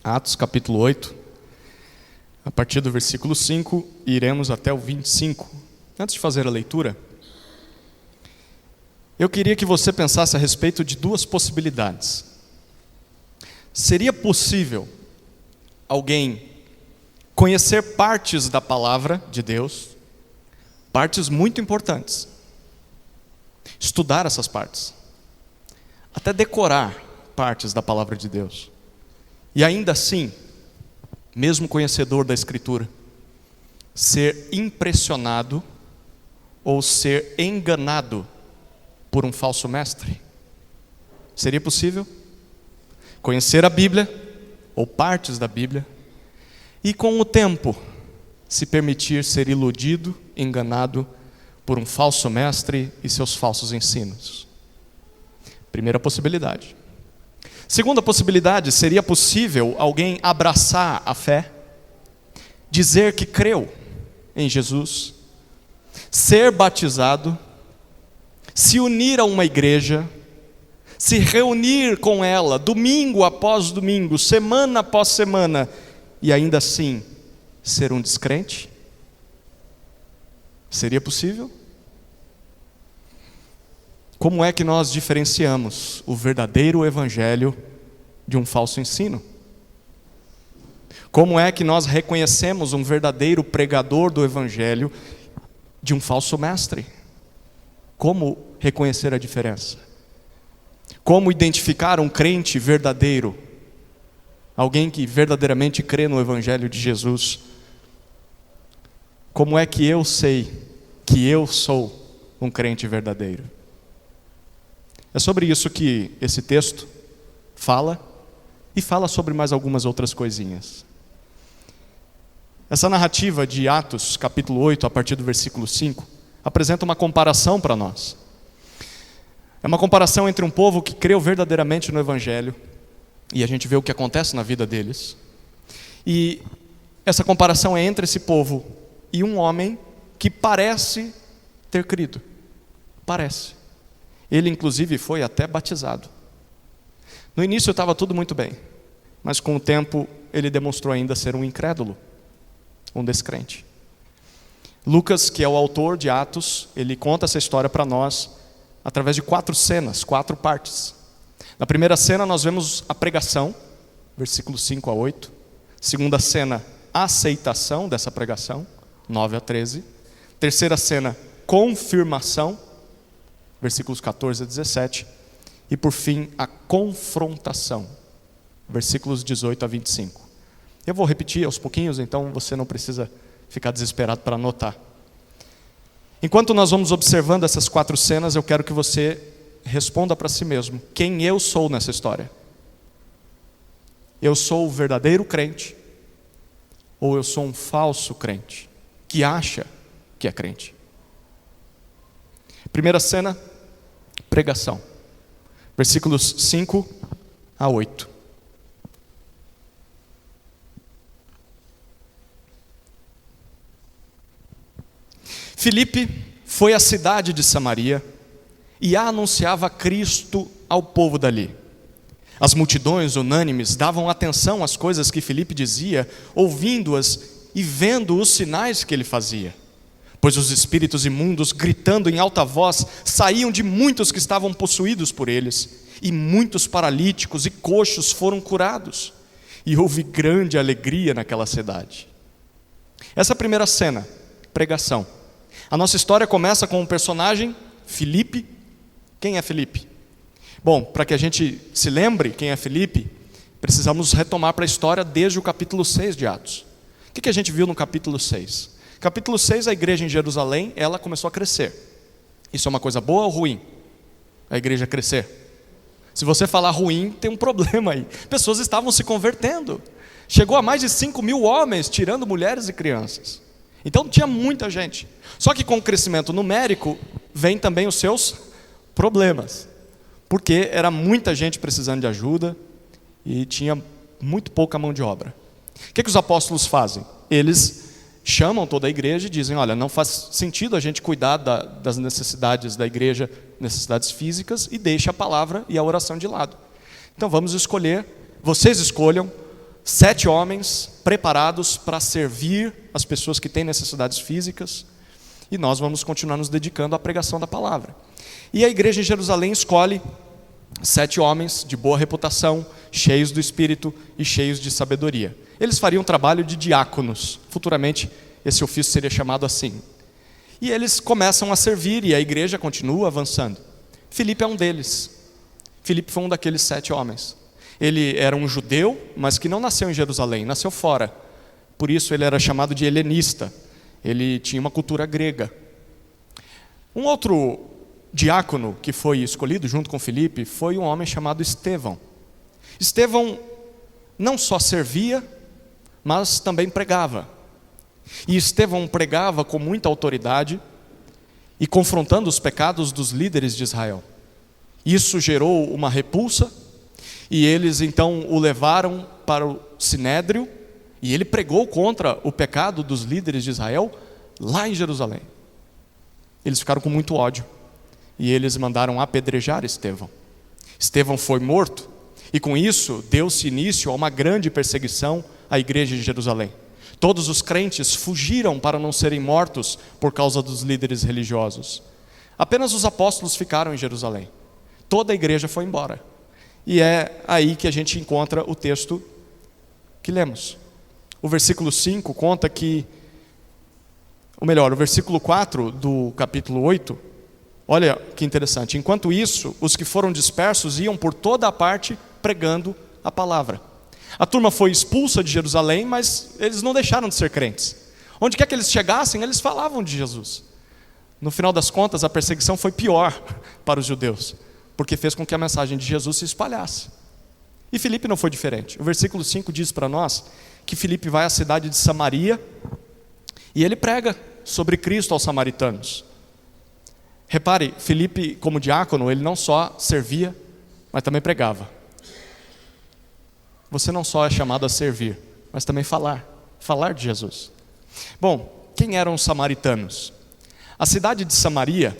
Atos capítulo 8, a partir do versículo 5, iremos até o 25. Antes de fazer a leitura, eu queria que você pensasse a respeito de duas possibilidades. Seria possível alguém conhecer partes da palavra de Deus, partes muito importantes, estudar essas partes, até decorar partes da palavra de Deus, e ainda assim, mesmo conhecedor da Escritura, ser impressionado ou ser enganado por um falso mestre? Seria possível conhecer a Bíblia ou partes da Bíblia e com o tempo se permitir ser iludido, enganado por um falso mestre e seus falsos ensinos? Primeira possibilidade. Segunda possibilidade, seria possível alguém abraçar a fé, dizer que creu em Jesus, ser batizado, se unir a uma igreja, se reunir com ela domingo após domingo, semana após semana, e ainda assim ser um descrente? Seria possível? Como é que nós diferenciamos o verdadeiro evangelho de um falso ensino? Como é que nós reconhecemos um verdadeiro pregador do evangelho de um falso mestre? Como reconhecer a diferença? Como identificar um crente verdadeiro? Alguém que verdadeiramente crê no evangelho de Jesus? Como é que eu sei que eu sou um crente verdadeiro? É sobre isso que esse texto fala, e fala sobre mais algumas outras coisinhas. Essa narrativa de Atos, capítulo 8, a partir do versículo 5, apresenta uma comparação para nós. É uma comparação entre um povo que creu verdadeiramente no Evangelho, e a gente vê o que acontece na vida deles. E essa comparação é entre esse povo e um homem que parece ter crido. Parece. Ele inclusive foi até batizado. No início estava tudo muito bem, mas com o tempo ele demonstrou ainda ser um incrédulo, um descrente. Lucas, que é o autor de Atos, ele conta essa história para nós através de 4 cenas, 4 partes. Na primeira cena nós vemos a pregação, versículos 5 a 8. Segunda cena, a aceitação dessa pregação, 9 a 13. Terceira cena, confirmação, versículos 14 a 17. E por fim, a confrontação, versículos 18 a 25. Eu vou repetir aos pouquinhos, então você não precisa ficar desesperado para anotar. Enquanto nós vamos observando essas 4 cenas, eu quero que você responda para si mesmo: quem eu sou nessa história? Eu sou o verdadeiro crente? Ou eu sou um falso crente, que acha que é crente? Primeira cena, pregação. Versículos 5 a 8. Filipe foi à cidade de Samaria e anunciava Cristo ao povo dali. As multidões unânimes davam atenção às coisas que Filipe dizia, ouvindo-as e vendo os sinais que ele fazia. Pois os espíritos imundos, gritando em alta voz, saíam de muitos que estavam possuídos por eles, e muitos paralíticos e coxos foram curados, e houve grande alegria naquela cidade. Essa primeira cena, pregação. A nossa história começa com o personagem Filipe. Quem é Filipe? Bom, para que a gente se lembre quem é Filipe, precisamos retomar para a história desde o capítulo 6 de Atos. O que a gente viu no capítulo 6? Capítulo 6, a igreja em Jerusalém, ela começou a crescer. Isso é uma coisa boa ou ruim? A igreja crescer? Se você falar ruim, tem um problema aí. Pessoas estavam se convertendo. Chegou a mais de 5.000 homens, tirando mulheres e crianças. Então tinha muita gente. Só que com o crescimento numérico, vem também os seus problemas. Porque era muita gente precisando de ajuda e tinha muito pouca mão de obra. O que os apóstolos fazem? Eles chamam toda a igreja e dizem: olha, não faz sentido a gente cuidar das necessidades da igreja, necessidades físicas, e deixa a palavra e a oração de lado. Então vamos escolher, vocês escolham 7 homens preparados para servir as pessoas que têm necessidades físicas, e nós vamos continuar nos dedicando à pregação da palavra. E a igreja em Jerusalém escolhe 7 homens de boa reputação, cheios do Espírito e cheios de sabedoria. Eles fariam trabalho de diáconos, futuramente esse ofício seria chamado assim. E eles começam a servir e a igreja continua avançando. Filipe é um deles. Filipe foi um daqueles 7 homens. Ele era um judeu, mas que não nasceu em Jerusalém, nasceu fora. Por isso ele era chamado de helenista. Ele tinha uma cultura grega. Um outro diácono que foi escolhido junto com Filipe foi um homem chamado Estevão. Estevão não só servia, mas também pregava. E Estevão pregava com muita autoridade e confrontando os pecados dos líderes de Israel. Isso gerou uma repulsa e eles então o levaram para o Sinédrio e ele pregou contra o pecado dos líderes de Israel lá em Jerusalém. Eles ficaram com muito ódio e eles mandaram apedrejar Estevão. Estevão foi morto e com isso deu-se início a uma grande perseguição à igreja de Jerusalém. Todos os crentes fugiram para não serem mortos por causa dos líderes religiosos. Apenas os apóstolos ficaram em Jerusalém. Toda a igreja foi embora. E é aí que a gente encontra o texto que lemos. O versículo 5 conta que, ou melhor, o versículo 4 do capítulo 8, olha que interessante. Enquanto isso, os que foram dispersos iam por toda a parte pregando a palavra. A turma foi expulsa de Jerusalém, mas eles não deixaram de ser crentes. Onde quer que eles chegassem, eles falavam de Jesus. No final das contas, a perseguição foi pior para os judeus, porque fez com que a mensagem de Jesus se espalhasse. E Filipe não foi diferente. O versículo 5 diz para nós que Filipe vai à cidade de Samaria e ele prega sobre Cristo aos samaritanos. Repare, Filipe, como diácono, ele não só servia, mas também pregava. Você não só é chamado a servir, mas também falar de Jesus. Bom, quem eram os samaritanos? A cidade de Samaria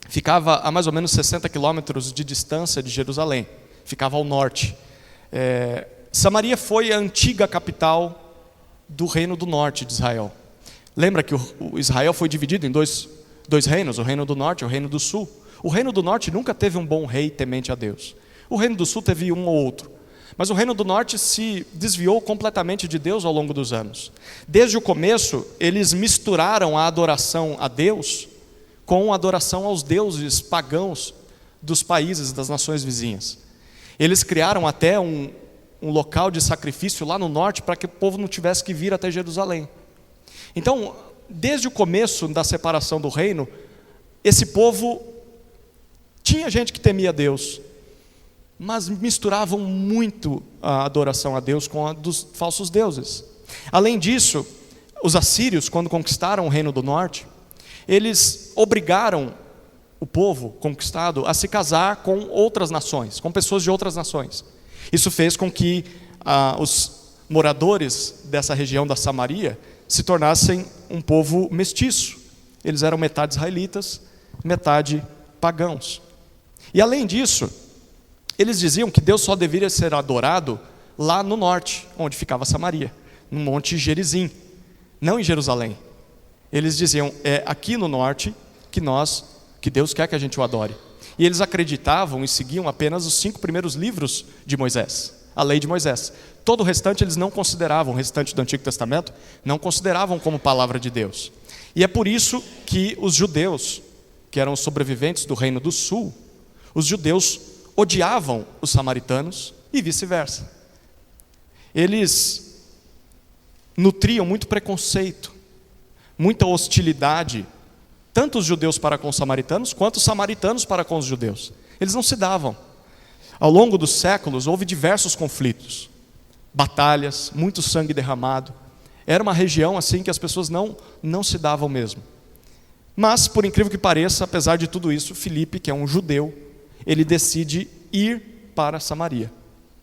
ficava a mais ou menos 60 quilômetros de distância de Jerusalém, ficava ao norte. Samaria foi a antiga capital do reino do norte de Israel. Lembra que o Israel foi dividido em dois reinos, o reino do norte e o reino do sul. O reino do norte nunca teve um bom rei temente a Deus. O reino do sul teve um ou outro. Mas o reino do norte se desviou completamente de Deus ao longo dos anos. Desde o começo, eles misturaram a adoração a Deus com a adoração aos deuses pagãos dos países, das nações vizinhas. Eles criaram até um local de sacrifício lá no norte para que o povo não tivesse que vir até Jerusalém. Então, desde o começo da separação do reino, esse povo tinha gente que temia Deus, mas misturavam muito a adoração a Deus com a dos falsos deuses. Além disso, os assírios, quando conquistaram o reino do norte, eles obrigaram o povo conquistado a se casar com outras nações, com pessoas de outras nações. Isso fez com que os moradores dessa região da Samaria se tornassem um povo mestiço. Eles eram metade israelitas, metade pagãos. E além disso, eles diziam que Deus só deveria ser adorado lá no norte, onde ficava Samaria, no Monte Gerizim, não em Jerusalém. Eles diziam, é aqui no norte que Deus quer que a gente o adore. E eles acreditavam e seguiam apenas os 5 primeiros livros de Moisés, a lei de Moisés. Todo o restante eles não consideravam, o restante do Antigo Testamento, não consideravam como palavra de Deus. E é por isso que os judeus, que eram os sobreviventes do reino do sul, os judeus odiavam os samaritanos e vice-versa. Eles nutriam muito preconceito, muita hostilidade, tanto os judeus para com os samaritanos, quanto os samaritanos para com os judeus. Eles não se davam. Ao longo dos séculos, houve diversos conflitos, batalhas, muito sangue derramado. Era uma região assim que as pessoas não se davam mesmo. Mas, por incrível que pareça, apesar de tudo isso, Filipe, que é um judeu, ele decide ir para Samaria,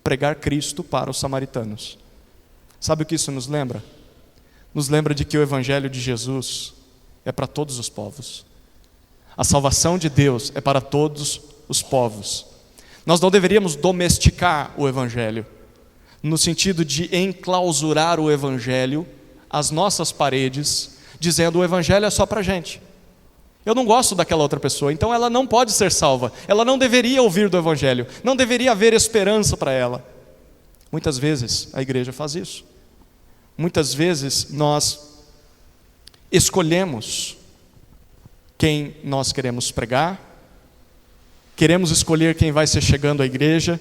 pregar Cristo para os samaritanos. Sabe o que isso nos lembra? Nos lembra de que o evangelho de Jesus é para todos os povos. A salvação de Deus é para todos os povos. Nós não deveríamos domesticar o evangelho. no sentido de enclausurar o Evangelho às nossas paredes, dizendo o Evangelho é só para a gente. Eu não gosto daquela outra pessoa, então ela não pode ser salva, ela não deveria ouvir do Evangelho, não deveria haver esperança para ela. Muitas vezes a igreja faz isso. Muitas vezes nós escolhemos quem nós queremos pregar, queremos escolher quem vai ser chegando à igreja.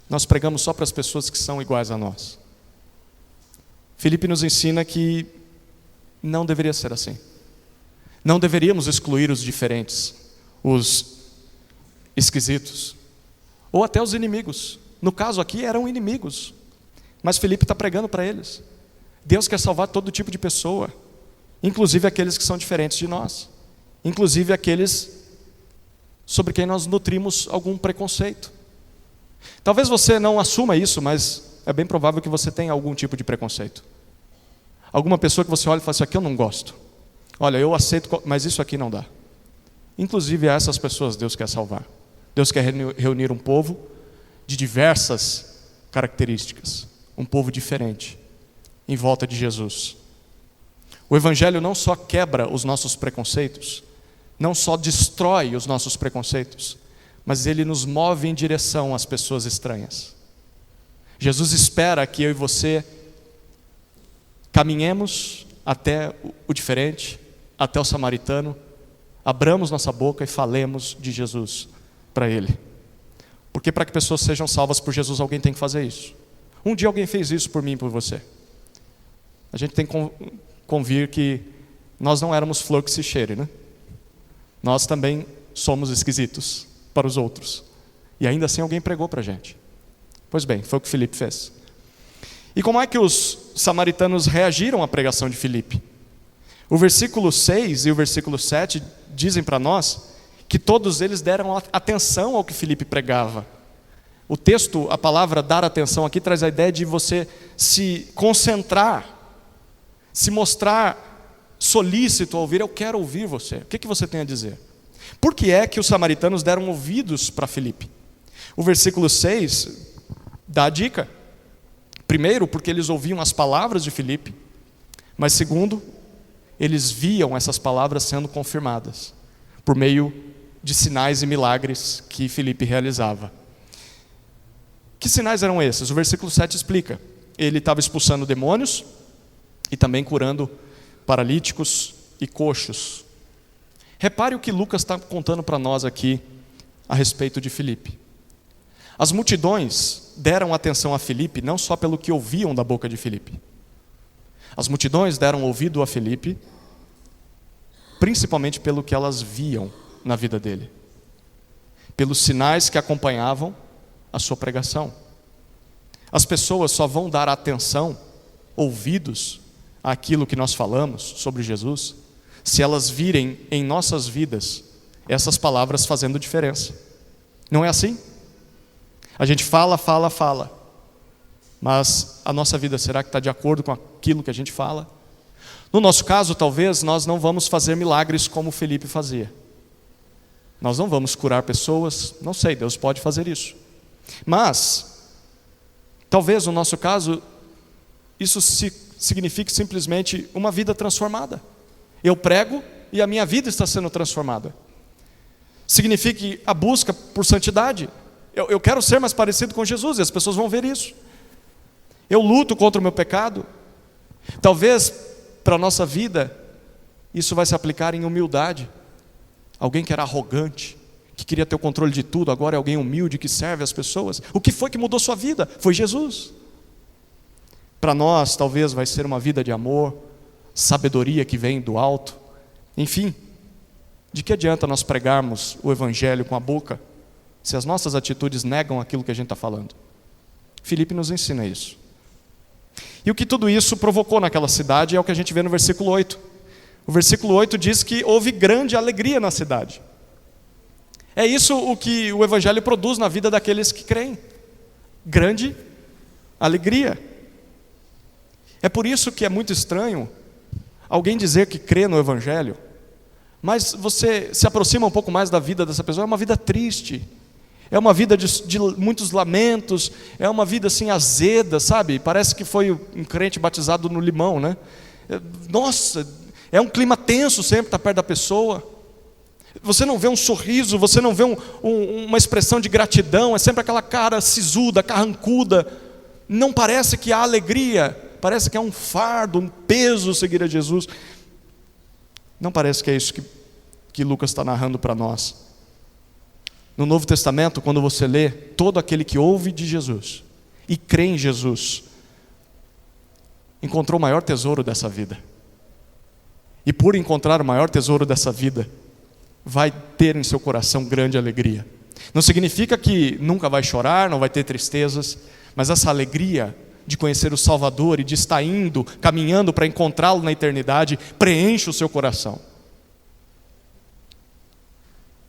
Nós pregamos só para as pessoas que são iguais a nós. Filipe nos ensina que não deveria ser assim. Não deveríamos excluir os diferentes, os esquisitos, ou até os inimigos. No caso aqui eram inimigos, mas Filipe está pregando para eles. Deus quer salvar todo tipo de pessoa, inclusive aqueles que são diferentes de nós, inclusive aqueles sobre quem nós nutrimos algum preconceito. Talvez você não assuma isso, mas é bem provável que você tenha algum tipo de preconceito. Alguma pessoa que você olha e fala assim, aqui eu não gosto. Olha, eu aceito, mas isso aqui não dá. Inclusive a essas pessoas Deus quer salvar. Deus quer reunir um povo de diversas características, um povo diferente, em volta de Jesus. O Evangelho não só quebra os nossos preconceitos, não só destrói os nossos preconceitos, mas ele nos move em direção às pessoas estranhas. Jesus espera que eu e você caminhemos até o diferente, até o samaritano, abramos nossa boca e falemos de Jesus para ele. Porque para que pessoas sejam salvas por Jesus, alguém tem que fazer isso. Um dia alguém fez isso por mim e por você. A gente tem que convir que nós não éramos flor que se cheire, né? Nós também somos esquisitos para os outros. E ainda assim alguém pregou para a gente. Pois bem, foi o que Filipe fez. E como é que os samaritanos reagiram à pregação de Filipe? O versículo 6 e o versículo 7 dizem para nós que todos eles deram atenção ao que Filipe pregava. O texto, a palavra dar atenção aqui traz a ideia de você se concentrar, se mostrar solícito a ouvir. Eu quero ouvir você. O que você tem a dizer? Por que é que os samaritanos deram ouvidos para Filipe? O versículo 6 dá a dica. Primeiro, porque eles ouviam as palavras de Filipe, mas segundo, eles viam essas palavras sendo confirmadas por meio de sinais e milagres que Filipe realizava. Que sinais eram esses? O versículo 7 explica. Ele estava expulsando demônios e também curando paralíticos e coxos. Repare o que Lucas está contando para nós aqui a respeito de Filipe. As multidões deram atenção a Filipe não só pelo que ouviam da boca de Filipe. As multidões deram ouvido a Filipe principalmente pelo que elas viam na vida dele, pelos sinais que acompanhavam a sua pregação. As pessoas só vão dar atenção, ouvidos àquilo que nós falamos sobre Jesus, se elas virem em nossas vidas essas palavras fazendo diferença. Não é assim? A gente fala, mas a nossa vida será que está de acordo com aquilo que a gente fala? No nosso caso, talvez nós não vamos fazer milagres como Filipe fazia. Nós não vamos curar pessoas, não sei, Deus pode fazer isso. Mas, talvez no nosso caso, isso signifique simplesmente uma vida transformada. Eu prego e a minha vida está sendo transformada. Signifique a busca por santidade. Eu quero ser mais parecido com Jesus e as pessoas vão ver isso. Eu luto contra o meu pecado. Talvez para a nossa vida isso vai se aplicar em humildade. Alguém que era arrogante, que queria ter o controle de tudo, agora é alguém humilde que serve as pessoas. O que foi que mudou sua vida? Foi Jesus. Para nós talvez vai ser uma vida de amor, sabedoria que vem do alto. Enfim, de que adianta nós pregarmos o Evangelho com a boca se as nossas atitudes negam aquilo que a gente está falando? Filipe nos ensina isso. E o que tudo isso provocou naquela cidade é o que a gente vê no versículo 8. O versículo 8 diz que houve grande alegria na cidade. É isso o que o Evangelho produz na vida daqueles que creem. Grande alegria. É por isso que é muito estranho alguém dizer que crê no Evangelho, mas você se aproxima um pouco mais da vida dessa pessoa, é uma vida triste. É uma vida de muitos lamentos, é uma vida assim azeda, sabe? Parece que foi um crente batizado no limão, né? Nossa, é um clima tenso sempre estar perto da pessoa. Você não vê um sorriso, você não vê uma expressão de gratidão, é sempre aquela cara sisuda, carrancuda. Não parece que há alegria, parece que é um fardo, um peso seguir a Jesus. Não parece que é isso que Lucas está narrando para nós. No Novo Testamento, quando você lê, todo aquele que ouve de Jesus e crê em Jesus, encontrou o maior tesouro dessa vida. E por encontrar o maior tesouro dessa vida, vai ter em seu coração grande alegria. Não significa que nunca vai chorar, não vai ter tristezas, mas essa alegria de conhecer o Salvador e de estar indo, caminhando para encontrá-lo na eternidade, preenche o seu coração.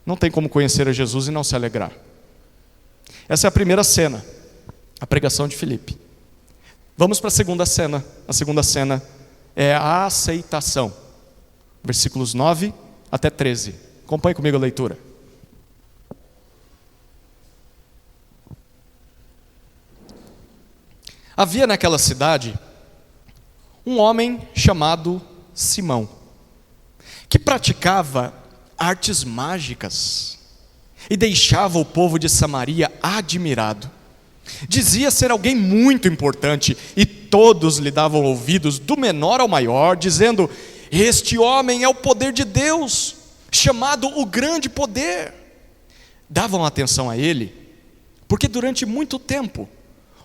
Não tem como conhecer a Jesus e não se alegrar. Essa é a primeira cena, a pregação de Filipe. Vamos para a segunda cena. A segunda cena é a aceitação. Versículos 9 até 13. Acompanhe comigo a leitura. Havia naquela cidade um homem chamado Simão, que praticava artes mágicas e deixava o povo de Samaria admirado. Dizia ser alguém muito importante e todos lhe davam ouvidos, do menor ao maior, dizendo: este homem é o poder de Deus, chamado o grande poder. Davam atenção a ele, porque durante muito tempo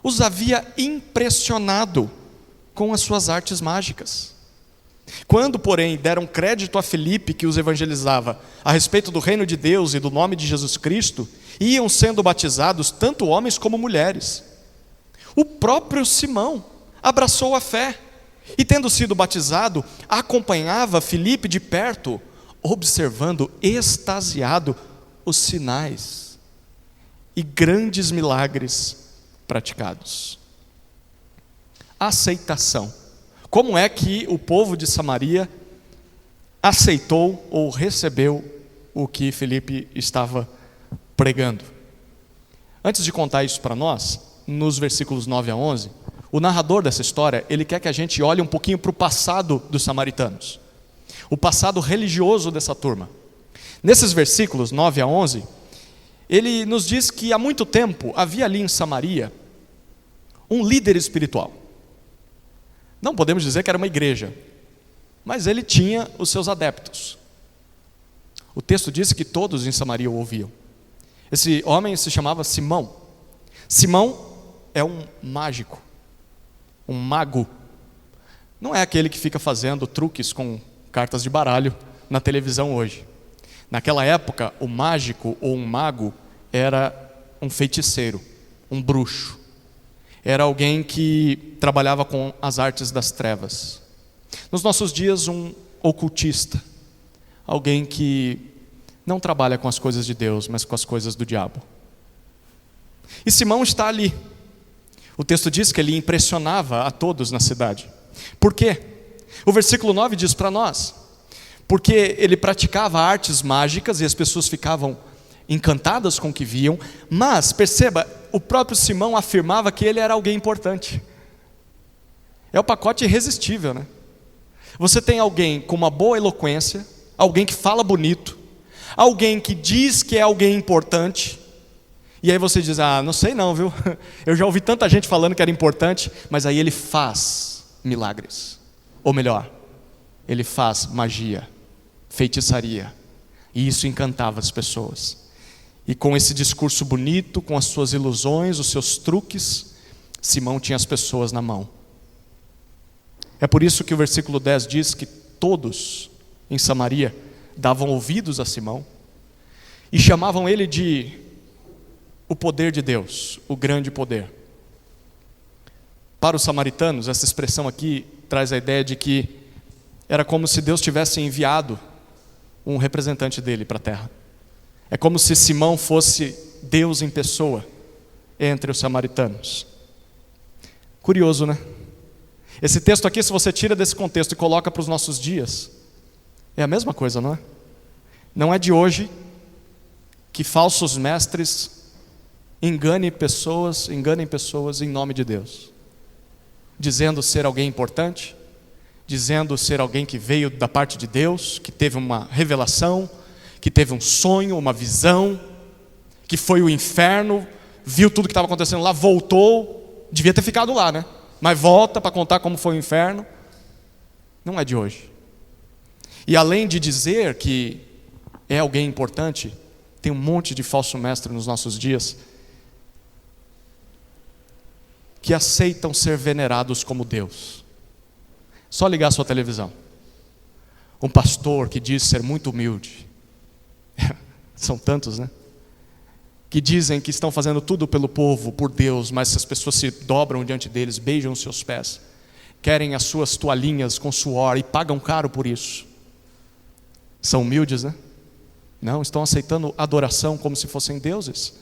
os havia impressionado com as suas artes mágicas. Quando, porém, deram crédito a Filipe, que os evangelizava, a respeito do reino de Deus e do nome de Jesus Cristo, iam sendo batizados tanto homens como mulheres. O próprio Simão abraçou a fé, e tendo sido batizado, acompanhava Filipe de perto, observando extasiado os sinais e grandes milagres praticados. Aceitação. Como é que o povo de Samaria aceitou ou recebeu o que Filipe estava pregando? Antes de contar isso para nós, nos versículos 9 a 11, o narrador dessa história, ele quer que a gente olhe um pouquinho para o passado dos samaritanos, o passado religioso dessa turma. Nesses versículos 9 a 11, ele nos diz que há muito tempo havia ali em Samaria um líder espiritual. Não podemos dizer que era uma igreja, mas ele tinha os seus adeptos. O texto diz que todos em Samaria o ouviam. Esse homem se chamava Simão. Simão é um mágico, um mago. Não é aquele que fica fazendo truques com cartas de baralho na televisão hoje. Naquela época, o mágico ou um mago era um feiticeiro, um bruxo. Era alguém que trabalhava com as artes das trevas. Nos nossos dias, um ocultista, alguém que não trabalha com as coisas de Deus, mas com as coisas do diabo. E Simão está ali. O texto diz que ele impressionava a todos na cidade. Por quê? O versículo 9 diz para nós: porque ele praticava artes mágicas e as pessoas ficavam encantadas com o que viam, mas, perceba, o próprio Simão afirmava que ele era alguém importante. É o pacote irresistível, né? Você tem alguém com uma boa eloquência, alguém que fala bonito, alguém que diz que é alguém importante, e aí você diz: ah, não sei não, viu? Eu já ouvi tanta gente falando que era importante, mas aí ele faz milagres. Ou melhor, ele faz magia, feitiçaria, e isso encantava as pessoas. E com esse discurso bonito, com as suas ilusões, os seus truques, Simão tinha as pessoas na mão. É por isso que o versículo 10 diz que todos em Samaria davam ouvidos a Simão e chamavam ele de o poder de Deus, o grande poder. Para os samaritanos, essa expressão aqui traz a ideia de que era como se Deus tivesse enviado um representante dele para a terra. É como se Simão fosse Deus em pessoa entre os samaritanos. Curioso, né? Esse texto aqui, se você tira desse contexto e coloca para os nossos dias, é a mesma coisa, não é? Não é de hoje que falsos mestres enganem pessoas em nome de Deus, dizendo ser alguém importante, dizendo ser alguém que veio da parte de Deus, que teve uma revelação, que teve um sonho, uma visão, que foi o inferno, viu tudo que estava acontecendo lá, voltou, devia ter ficado lá, né? Mas volta para contar como foi o inferno. Não é de hoje. E além de dizer que é alguém importante, tem um monte de falso mestre nos nossos dias que aceitam ser venerados como Deus. Só ligar a sua televisão. Um pastor que diz ser muito humilde. São tantos, né? Que dizem que estão fazendo tudo pelo povo, por Deus, mas se as pessoas se dobram diante deles, beijam os seus pés, querem as suas toalhinhas com suor e pagam caro por isso. São humildes, né? Não, estão aceitando adoração como se fossem deuses.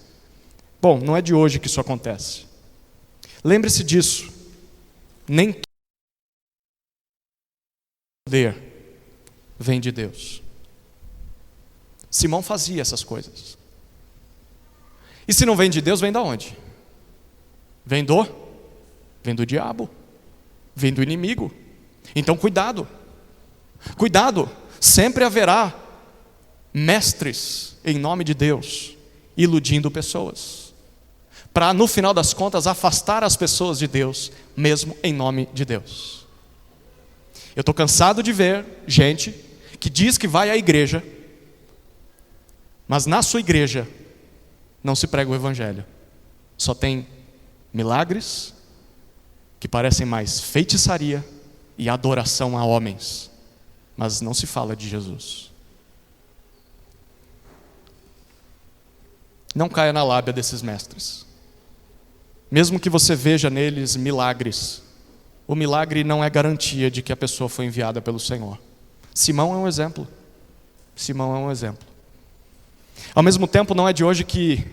Bom, não é de hoje que isso acontece. Lembre-se disso. Nem todo poder vem de Deus. Simão fazia essas coisas. E se não vem de Deus, vem da onde? Vem do diabo. Vem do inimigo. Então cuidado. Cuidado. Sempre haverá mestres em nome de Deus iludindo pessoas, para no final das contas afastar as pessoas de Deus, mesmo em nome de Deus. Eu estou cansado de ver gente que diz que vai à igreja, mas na sua igreja não se prega o evangelho. Só tem milagres que parecem mais feitiçaria e adoração a homens, mas não se fala de Jesus. Não caia na lábia desses mestres. Mesmo que você veja neles milagres, o milagre não é garantia de que a pessoa foi enviada pelo Senhor. Simão é um exemplo. Simão é um exemplo. Ao mesmo tempo, não é de hoje que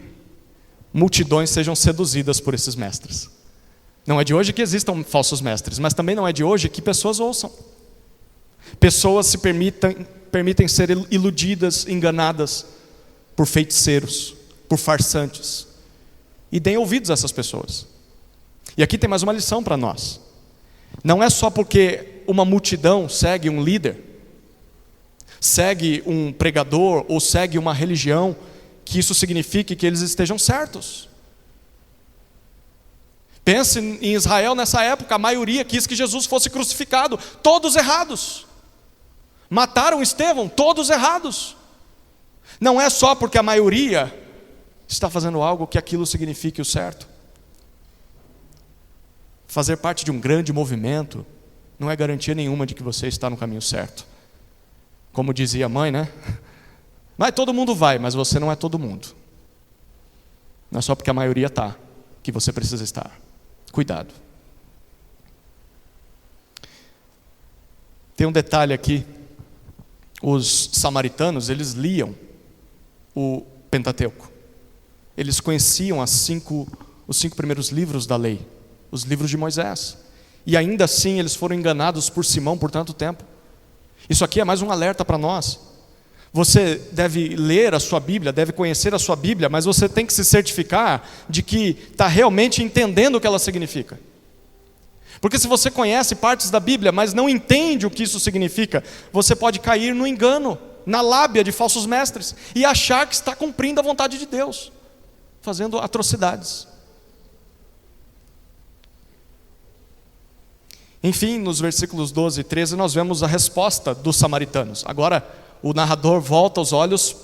multidões sejam seduzidas por esses mestres. Não é de hoje que existam falsos mestres, mas também não é de hoje que pessoas ouçam. Pessoas se permitem ser iludidas, enganadas por feiticeiros, por farsantes. E deem ouvidos a essas pessoas. E aqui tem mais uma lição para nós. Não é só porque uma multidão segue um líder, segue um pregador ou segue uma religião, que isso signifique que eles estejam certos. Pense em Israel nessa época, a maioria quis que Jesus fosse crucificado, todos errados. Mataram Estevão, todos errados. Não é só porque a maioria está fazendo algo que aquilo signifique o certo. Fazer parte de um grande movimento não é garantia nenhuma de que você está no caminho certo. Como dizia a mãe, né? Mas todo mundo vai, mas você não é todo mundo. Não é só porque a maioria está que você precisa estar. Cuidado. Tem um detalhe aqui. Os samaritanos, eles liam o Pentateuco. Eles conheciam os cinco primeiros livros da lei, os livros de Moisés. E ainda assim eles foram enganados por Simão por tanto tempo. Isso aqui é mais um alerta para nós. Você deve ler a sua Bíblia, deve conhecer a sua Bíblia, mas você tem que se certificar de que está realmente entendendo o que ela significa. Porque se você conhece partes da Bíblia, mas não entende o que isso significa, você pode cair no engano, na lábia de falsos mestres, e achar que está cumprindo a vontade de Deus, fazendo atrocidades. Enfim, nos versículos 12 e 13, nós vemos a resposta dos samaritanos. Agora, o narrador volta os olhos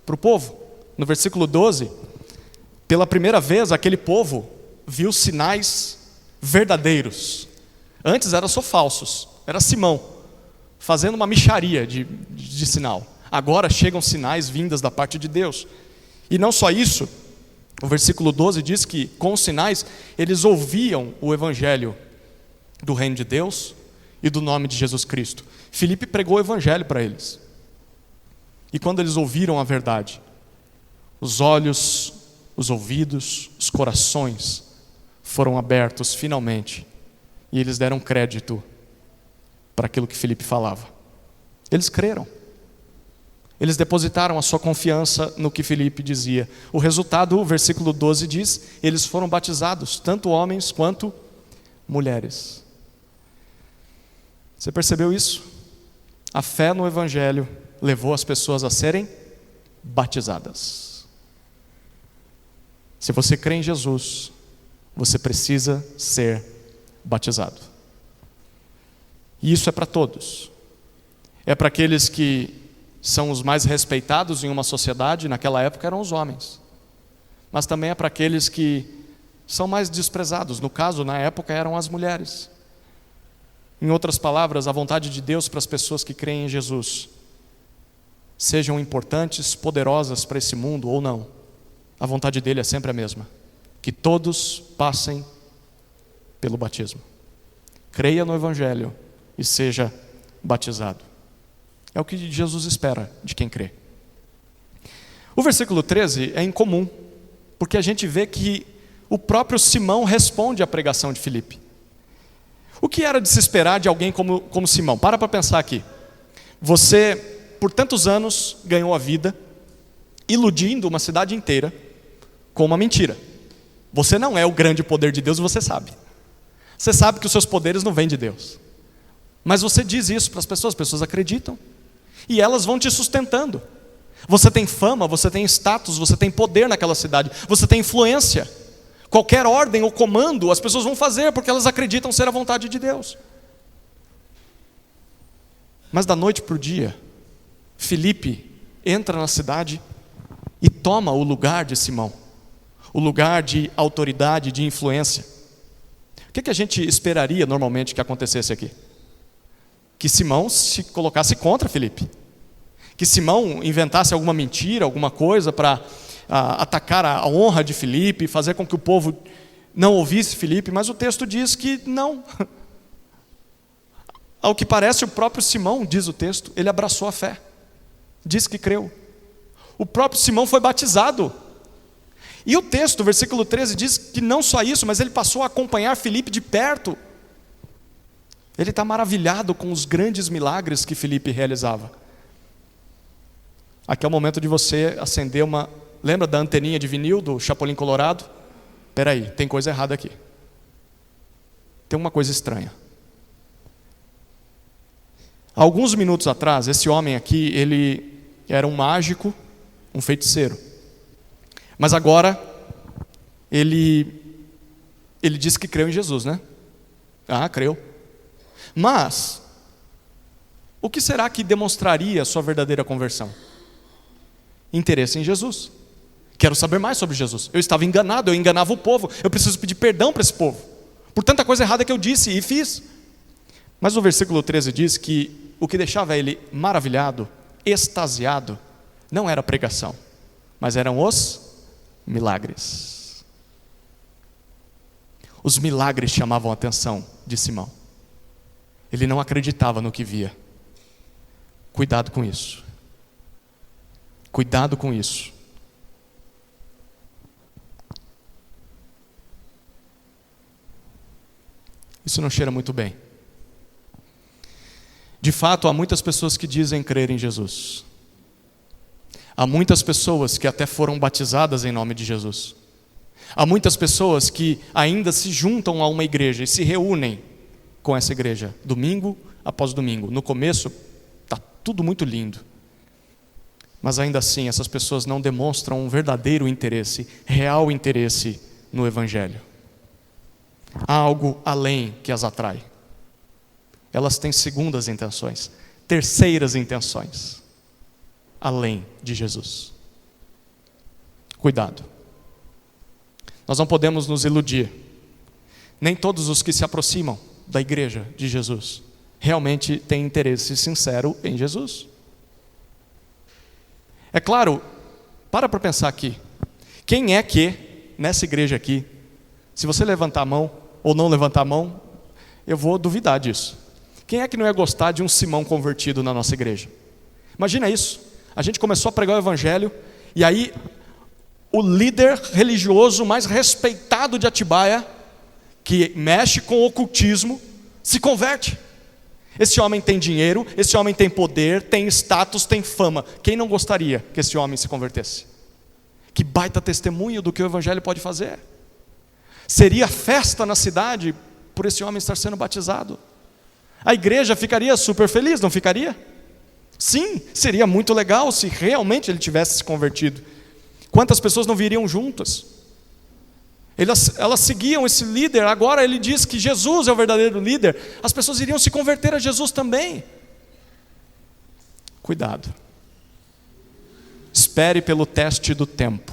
para o povo. No versículo 12, pela primeira vez, aquele povo viu sinais verdadeiros. Antes eram só falsos. Era Simão, fazendo uma mixaria de sinal. Agora chegam sinais vindas da parte de Deus. E não só isso, o versículo 12 diz que com os sinais eles ouviam o evangelho do reino de Deus e do nome de Jesus Cristo. Filipe pregou o evangelho para eles. E quando eles ouviram a verdade, os olhos, os ouvidos, os corações foram abertos finalmente, e eles deram crédito para aquilo que Filipe falava. Eles creram. Eles depositaram a sua confiança no que Filipe dizia. O resultado, o versículo 12 diz, eles foram batizados, tanto homens quanto mulheres. Você percebeu isso? A fé no Evangelho levou as pessoas a serem batizadas. Se você crê em Jesus, você precisa ser batizado. E isso é para todos. É para aqueles que são os mais respeitados em uma sociedade, naquela época eram os homens. Mas também é para aqueles que são mais desprezados, no caso, na época, eram as mulheres. Em outras palavras, a vontade de Deus para as pessoas que creem em Jesus, sejam importantes, poderosas para esse mundo ou não, a vontade dele é sempre a mesma: que todos passem pelo batismo. Creia no Evangelho e seja batizado. É o que Jesus espera de quem crê. O versículo 13 é incomum, porque a gente vê que o próprio Simão responde à pregação de Filipe. O que era de se esperar de alguém como Simão? Para pensar aqui. Você, por tantos anos, ganhou a vida iludindo uma cidade inteira com uma mentira. Você não é o grande poder de Deus, você sabe. Você sabe que os seus poderes não vêm de Deus. Mas você diz isso para as pessoas acreditam. E elas vão te sustentando. Você tem fama, você tem status, você tem poder naquela cidade, você tem influência. Qualquer ordem ou comando as pessoas vão fazer porque elas acreditam ser a vontade de Deus. Mas da noite para o dia, Filipe entra na cidade e toma o lugar de Simão, o lugar de autoridade, de influência. O que a gente esperaria normalmente que acontecesse aqui? Que Simão se colocasse contra Filipe, que Simão inventasse alguma mentira, alguma coisa para atacar a honra de Filipe, fazer com que o povo não ouvisse Filipe, mas o texto diz que não. Ao que parece, o próprio Simão, diz o texto, ele abraçou a fé, diz que creu. O próprio Simão foi batizado. E o texto, versículo 13, diz que não só isso, mas ele passou a acompanhar Filipe de perto. Ele está maravilhado com os grandes milagres que Filipe realizava. Aqui é o momento de você acender uma... Lembra da anteninha de vinil do Chapolin Colorado? Espera aí, tem coisa errada aqui. Tem uma coisa estranha. Há alguns minutos atrás, esse homem aqui, ele era um mágico, um feiticeiro. Mas agora, ele disse que creu em Jesus, né? Ah, creu. Mas, o que será que demonstraria a sua verdadeira conversão? Interesse em Jesus. Quero saber mais sobre Jesus. Eu estava enganado, eu enganava o povo. Eu preciso pedir perdão para esse povo por tanta coisa errada que eu disse e fiz. Mas o versículo 13 diz que o que deixava ele maravilhado, extasiado, não era a pregação, mas eram os milagres. Os milagres chamavam a atenção de Simão. Ele não acreditava no que via. Cuidado com isso. Cuidado com isso. Isso não cheira muito bem. De fato, há muitas pessoas que dizem crer em Jesus. Há muitas pessoas que até foram batizadas em nome de Jesus. Há muitas pessoas que ainda se juntam a uma igreja e se reúnem com essa igreja, domingo após domingo. No começo, está tudo muito lindo. Mas ainda assim, essas pessoas não demonstram um verdadeiro interesse, real interesse no Evangelho. Há algo além que as atrai. Elas têm segundas intenções, terceiras intenções, além de Jesus. Cuidado. Nós não podemos nos iludir. Nem todos os que se aproximam da igreja de Jesus realmente têm interesse sincero em Jesus. É claro, para pensar aqui. Quem é que, nessa igreja aqui, se você levantar a mão ou não levantar a mão, eu vou duvidar disso. Quem é que não ia gostar de um Simão convertido na nossa igreja? Imagina isso. A gente começou a pregar o Evangelho e aí o líder religioso mais respeitado de Atibaia, que mexe com o ocultismo, se converte. Esse homem tem dinheiro, esse homem tem poder, tem status, tem fama. Quem não gostaria que esse homem se convertesse? Que baita testemunho do que o evangelho pode fazer. Seria festa na cidade por esse homem estar sendo batizado. A igreja ficaria super feliz, não ficaria? Sim, seria muito legal se realmente ele tivesse se convertido. Quantas pessoas não viriam juntas? Elas seguiam esse líder, agora ele diz que Jesus é o verdadeiro líder. As pessoas iriam se converter a Jesus também. Cuidado. Espere pelo teste do tempo.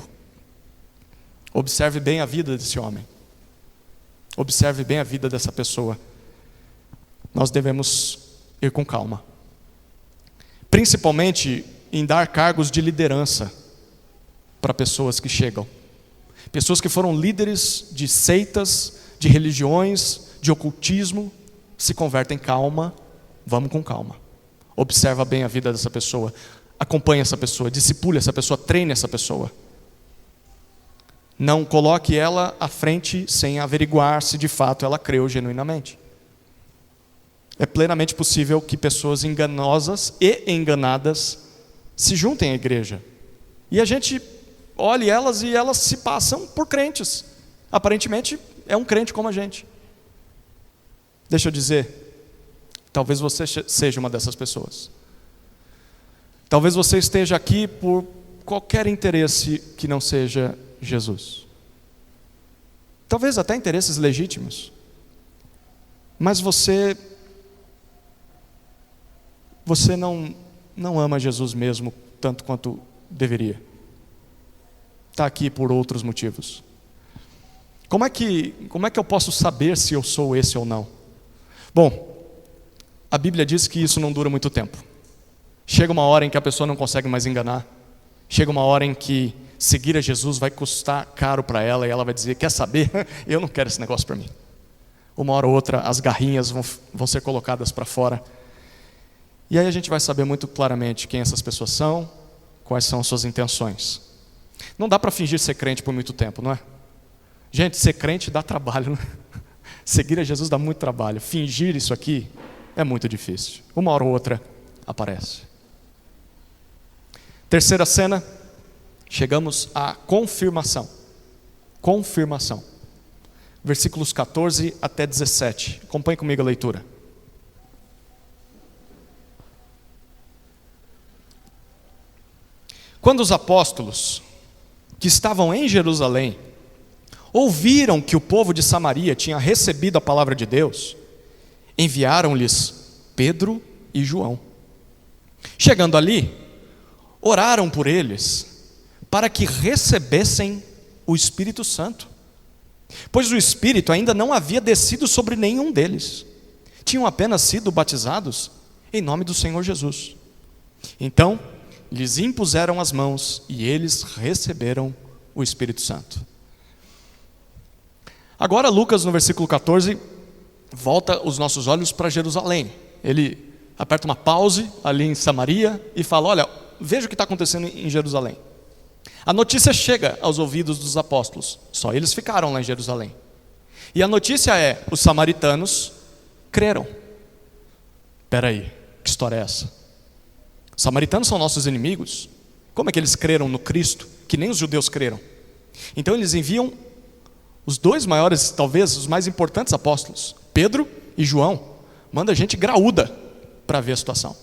Observe bem a vida desse homem. Observe bem a vida dessa pessoa. Nós devemos ir com calma. Principalmente em dar cargos de liderança para pessoas que chegam. Pessoas que foram líderes de seitas, de religiões, de ocultismo, se convertem. Calma, vamos com calma. Observa bem a vida dessa pessoa. Acompanhe essa pessoa, discipule essa pessoa, treine essa pessoa. Não coloque ela à frente sem averiguar se de fato ela creu genuinamente. É plenamente possível que pessoas enganosas e enganadas se juntem à igreja. E a gente olhe elas e elas se passam por crentes. Aparentemente é um crente como a gente. Deixa eu dizer, talvez você seja uma dessas pessoas. Talvez você esteja aqui por qualquer interesse que não seja Jesus. Talvez até interesses legítimos. Mas você não ama Jesus mesmo tanto quanto deveria. Está aqui por outros motivos. Como é que eu posso saber se eu sou esse ou não? Bom, a Bíblia diz que isso não dura muito tempo. Chega uma hora em que a pessoa não consegue mais enganar. Chega uma hora em que seguir a Jesus vai custar caro para ela e ela vai dizer, quer saber? Eu não quero esse negócio para mim. Uma hora ou outra as garrinhas vão ser colocadas para fora. E aí a gente vai saber muito claramente quem essas pessoas são, quais são as suas intenções. Não dá para fingir ser crente por muito tempo, não é? Gente, ser crente dá trabalho, né? Seguir a Jesus dá muito trabalho. Fingir isso aqui é muito difícil. Uma hora ou outra aparece. Terceira cena, chegamos à confirmação. Confirmação. Versículos 14 até 17. Acompanhe comigo a leitura. Quando os apóstolos que estavam em Jerusalém ouviram que o povo de Samaria tinha recebido a palavra de Deus, enviaram-lhes Pedro e João. Chegando ali, oraram por eles para que recebessem o Espírito Santo, pois o Espírito ainda não havia descido sobre nenhum deles. Tinham apenas sido batizados em nome do Senhor Jesus. Então lhes impuseram as mãos e eles receberam o Espírito Santo. Agora Lucas, no versículo 14, volta os nossos olhos para Jerusalém. Ele aperta uma pause ali em Samaria e fala, olha, veja o que está acontecendo em Jerusalém. A notícia chega aos ouvidos dos apóstolos, só eles ficaram lá em Jerusalém. E a notícia é, os samaritanos creram. Espera aí, que história é essa? Os samaritanos são nossos inimigos. Como é que eles creram no Cristo, que nem os judeus creram? Então eles enviam os dois maiores, talvez os mais importantes apóstolos, Pedro e João. Manda gente graúda para ver a situação.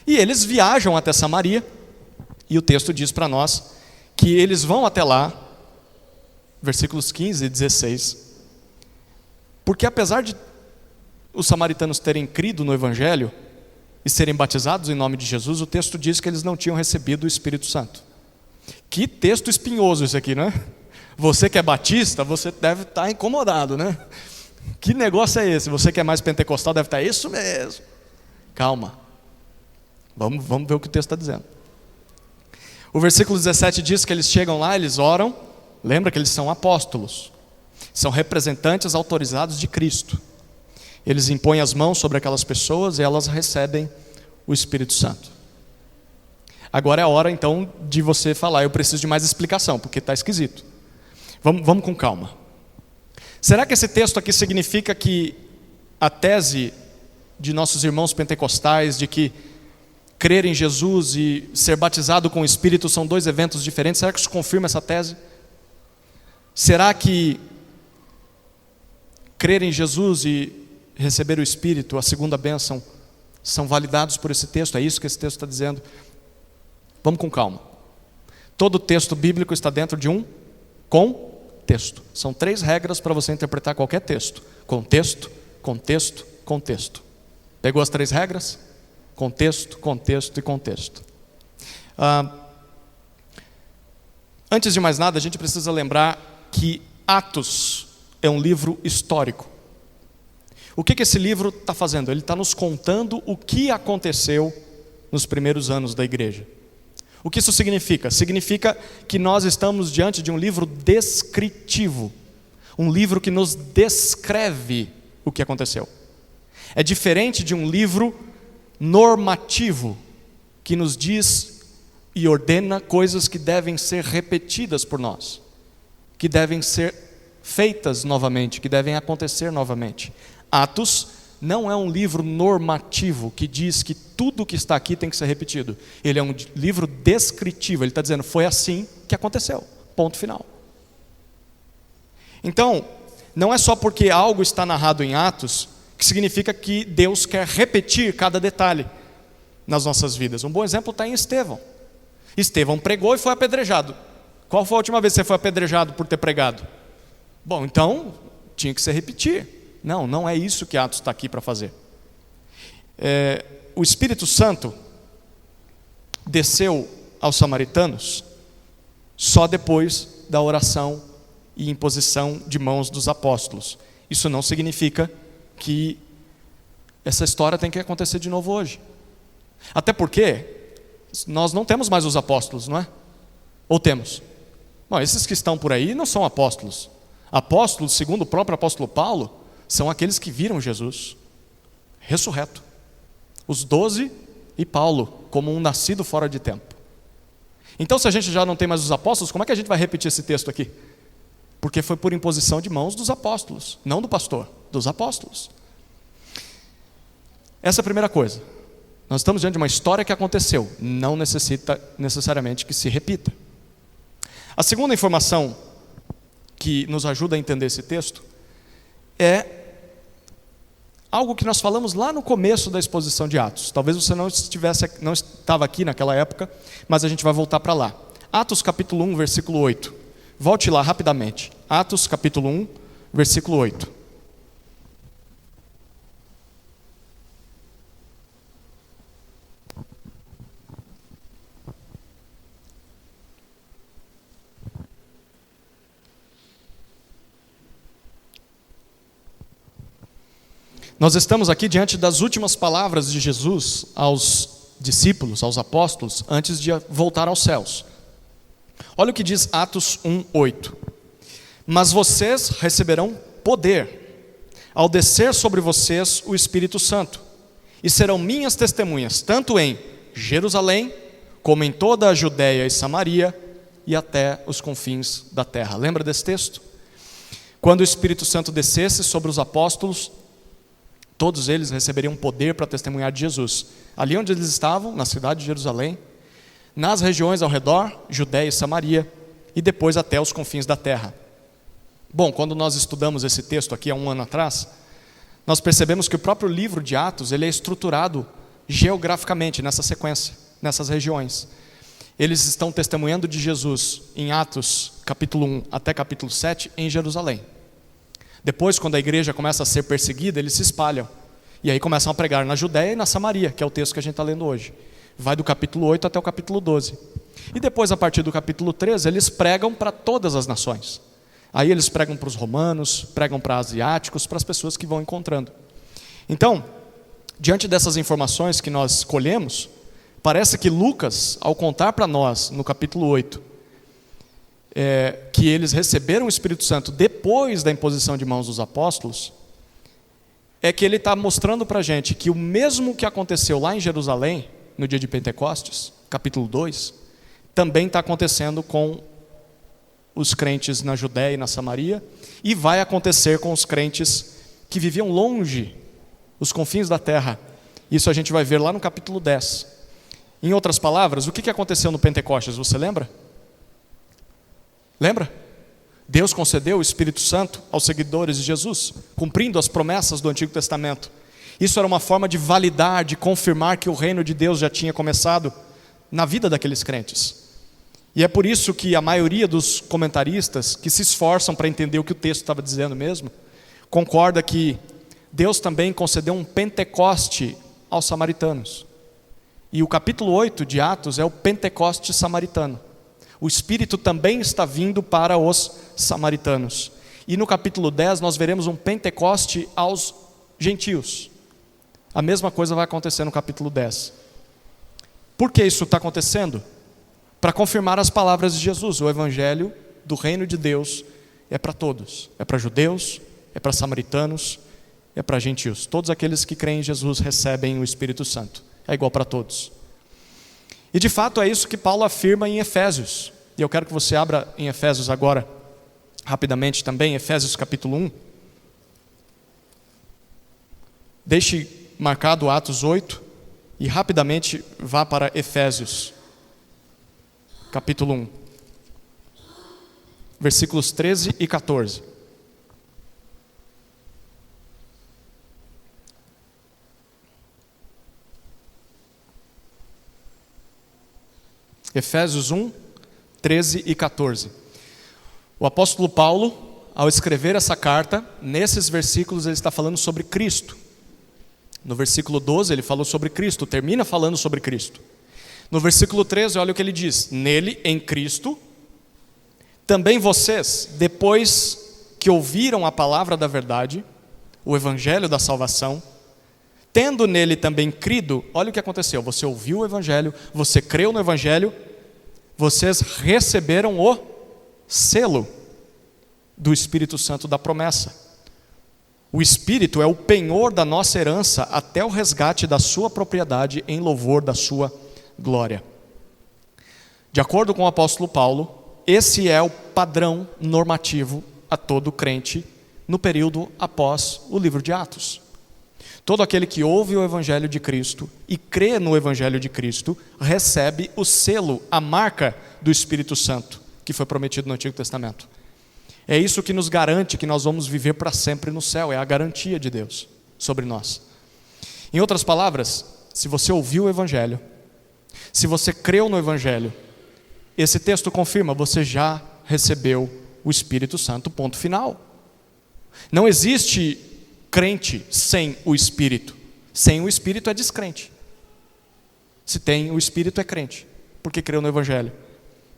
E eles viajam até Samaria, e o texto diz para nós que eles vão até lá, versículos 15 e 16, porque apesar de os samaritanos terem crido no Evangelho e serem batizados em nome de Jesus, o texto diz que eles não tinham recebido o Espírito Santo. Que texto espinhoso isso aqui, não é? Você que é batista, você deve estar incomodado, né? Que negócio é esse? Você que é mais pentecostal deve estar, isso mesmo. Calma. Vamos ver o que o texto está dizendo. O versículo 17 diz que eles chegam lá, eles oram. Lembra que eles são apóstolos. São representantes autorizados de Cristo. Eles impõem as mãos sobre aquelas pessoas e elas recebem o Espírito Santo. Agora é a hora então de você falar, eu preciso de mais explicação, porque está esquisito. Vamos com calma. Será que esse texto aqui significa que a tese de nossos irmãos pentecostais de que crer em Jesus e ser batizado com o Espírito são dois eventos diferentes? Será que isso confirma essa tese? Será que crer em Jesus e receber o Espírito, a segunda bênção, são validados por esse texto? É isso que esse texto está dizendo? Vamos com calma. Todo texto bíblico está dentro de um contexto. São 3 regras para você interpretar qualquer texto: contexto, contexto, contexto. Pegou as 3 regras? Contexto, contexto e contexto. Antes de mais nada, a gente precisa lembrar que Atos é um livro histórico. O que esse livro está fazendo? Ele está nos contando o que aconteceu nos primeiros anos da igreja. O que isso significa? Significa que nós estamos diante de um livro descritivo, um livro que nos descreve o que aconteceu. É diferente de um livro normativo, que nos diz e ordena coisas que devem ser repetidas por nós, que devem ser feitas novamente, que devem acontecer novamente. Atos não é um livro normativo que diz que tudo que está aqui tem que ser repetido. Ele é um livro descritivo. Ele está dizendo, foi assim que aconteceu, ponto final. Então, não é só porque algo está narrado em Atos que significa que Deus quer repetir cada detalhe nas nossas vidas. Um bom exemplo está em Estevão. Estevão pregou e foi apedrejado. Qual foi a última vez que você foi apedrejado por ter pregado? Bom, então tinha que se repetir. Não é isso que Atos está aqui para fazer. O Espírito Santo desceu aos samaritanos só depois da oração e imposição de mãos dos apóstolos. Isso não significa que essa história tem que acontecer de novo hoje. Até porque nós não temos mais os apóstolos, não é? Ou temos? Bom, esses que estão por aí não são apóstolos. Apóstolos, segundo o próprio apóstolo Paulo, são aqueles que viram Jesus ressurreto. Os 12 e Paulo, como um nascido fora de tempo. Então, se a gente já não tem mais os apóstolos, como é que a gente vai repetir esse texto aqui? Porque foi por imposição de mãos dos apóstolos, não do pastor, dos apóstolos. Essa é a primeira coisa. Nós estamos diante de uma história que aconteceu, não necessita necessariamente que se repita. A segunda informação que nos ajuda a entender esse texto é algo que nós falamos lá no começo da exposição de Atos. Talvez você não estava aqui naquela época, mas a gente vai voltar para lá. Atos capítulo 1, versículo 8. Volte lá rapidamente. Atos capítulo 1, versículo 8. Nós estamos aqui diante das últimas palavras de Jesus aos discípulos, aos apóstolos, antes de voltar aos céus. Olha o que diz Atos 1:8. Mas vocês receberão poder ao descer sobre vocês o Espírito Santo, e serão minhas testemunhas, tanto em Jerusalém, como em toda a Judéia e Samaria, e até os confins da terra. Lembra desse texto? Quando o Espírito Santo descesse sobre os apóstolos, todos eles receberiam poder para testemunhar de Jesus. Ali onde eles estavam, na cidade de Jerusalém, nas regiões ao redor, Judéia e Samaria, e depois até os confins da terra. Bom, quando nós estudamos esse texto aqui há um ano atrás, nós percebemos que o próprio livro de Atos, ele é estruturado geograficamente nessa sequência, nessas regiões. Eles estão testemunhando de Jesus em Atos capítulo 1 até capítulo 7 em Jerusalém. Depois, quando a igreja começa a ser perseguida, eles se espalham. E aí começam a pregar na Judéia e na Samaria, que é o texto que a gente está lendo hoje. Vai do capítulo 8 até o capítulo 12. E depois, a partir do capítulo 13, eles pregam para todas as nações. Aí eles pregam para os romanos, pregam para asiáticos, para as pessoas que vão encontrando. Então, diante dessas informações que nós colhemos, parece que Lucas, ao contar para nós, no capítulo 8, que eles receberam o Espírito Santo depois da imposição de mãos dos apóstolos, é que ele está mostrando para a gente que o mesmo que aconteceu lá em Jerusalém, no dia de Pentecostes, capítulo 2, também está acontecendo com os crentes na Judéia e na Samaria, e vai acontecer com os crentes que viviam longe, os confins da terra. Isso a gente vai ver lá no capítulo 10. Em outras palavras, o que aconteceu no Pentecostes? Você lembra? Lembra? Deus concedeu o Espírito Santo aos seguidores de Jesus, cumprindo as promessas do Antigo Testamento. Isso era uma forma de validar, de confirmar que o reino de Deus já tinha começado na vida daqueles crentes. E é por isso que a maioria dos comentaristas, que se esforçam para entender o que o texto estava dizendo mesmo, concorda que Deus também concedeu um Pentecoste aos samaritanos. E o capítulo 8 de Atos é o Pentecoste samaritano. O Espírito também está vindo para os samaritanos. E no capítulo 10 nós veremos um Pentecoste aos gentios. A mesma coisa vai acontecer no capítulo 10. Por que isso está acontecendo? Para confirmar as palavras de Jesus. O evangelho do reino de Deus é para todos. É para judeus, é para samaritanos, é para gentios. Todos aqueles que creem em Jesus recebem o Espírito Santo. É igual para todos. E de fato é isso que Paulo afirma em Efésios. E eu quero que você abra em Efésios agora, rapidamente também, Efésios capítulo 1. Deixe marcado Atos 8 e rapidamente vá para Efésios capítulo 1, versículos 13 e 14. Efésios 1, 13 e 14. O apóstolo Paulo, ao escrever essa carta, nesses versículos ele está falando sobre Cristo. No versículo 12 ele falou sobre Cristo, termina falando sobre Cristo. No versículo 13, olha o que ele diz: nele, em Cristo, também vocês, depois que ouviram a palavra da verdade, o evangelho da salvação, tendo nele também crido, olha o que aconteceu, você ouviu o evangelho, você creu no evangelho, vocês receberam o selo do Espírito Santo da promessa. O Espírito é o penhor da nossa herança até o resgate da sua propriedade em louvor da sua glória. De acordo com o apóstolo Paulo, esse é o padrão normativo a todo crente no período após o livro de Atos. Todo aquele que ouve o evangelho de Cristo e crê no evangelho de Cristo recebe o selo, a marca do Espírito Santo que foi prometido no Antigo Testamento. É isso que nos garante que nós vamos viver para sempre no céu, é a garantia de Deus sobre nós. Em outras palavras, se você ouviu o evangelho, se você creu no evangelho, esse texto confirma, você já recebeu o Espírito Santo, ponto final. Não existe crente sem o Espírito. Sem o Espírito é descrente. Se tem o Espírito é crente, porque creu no evangelho.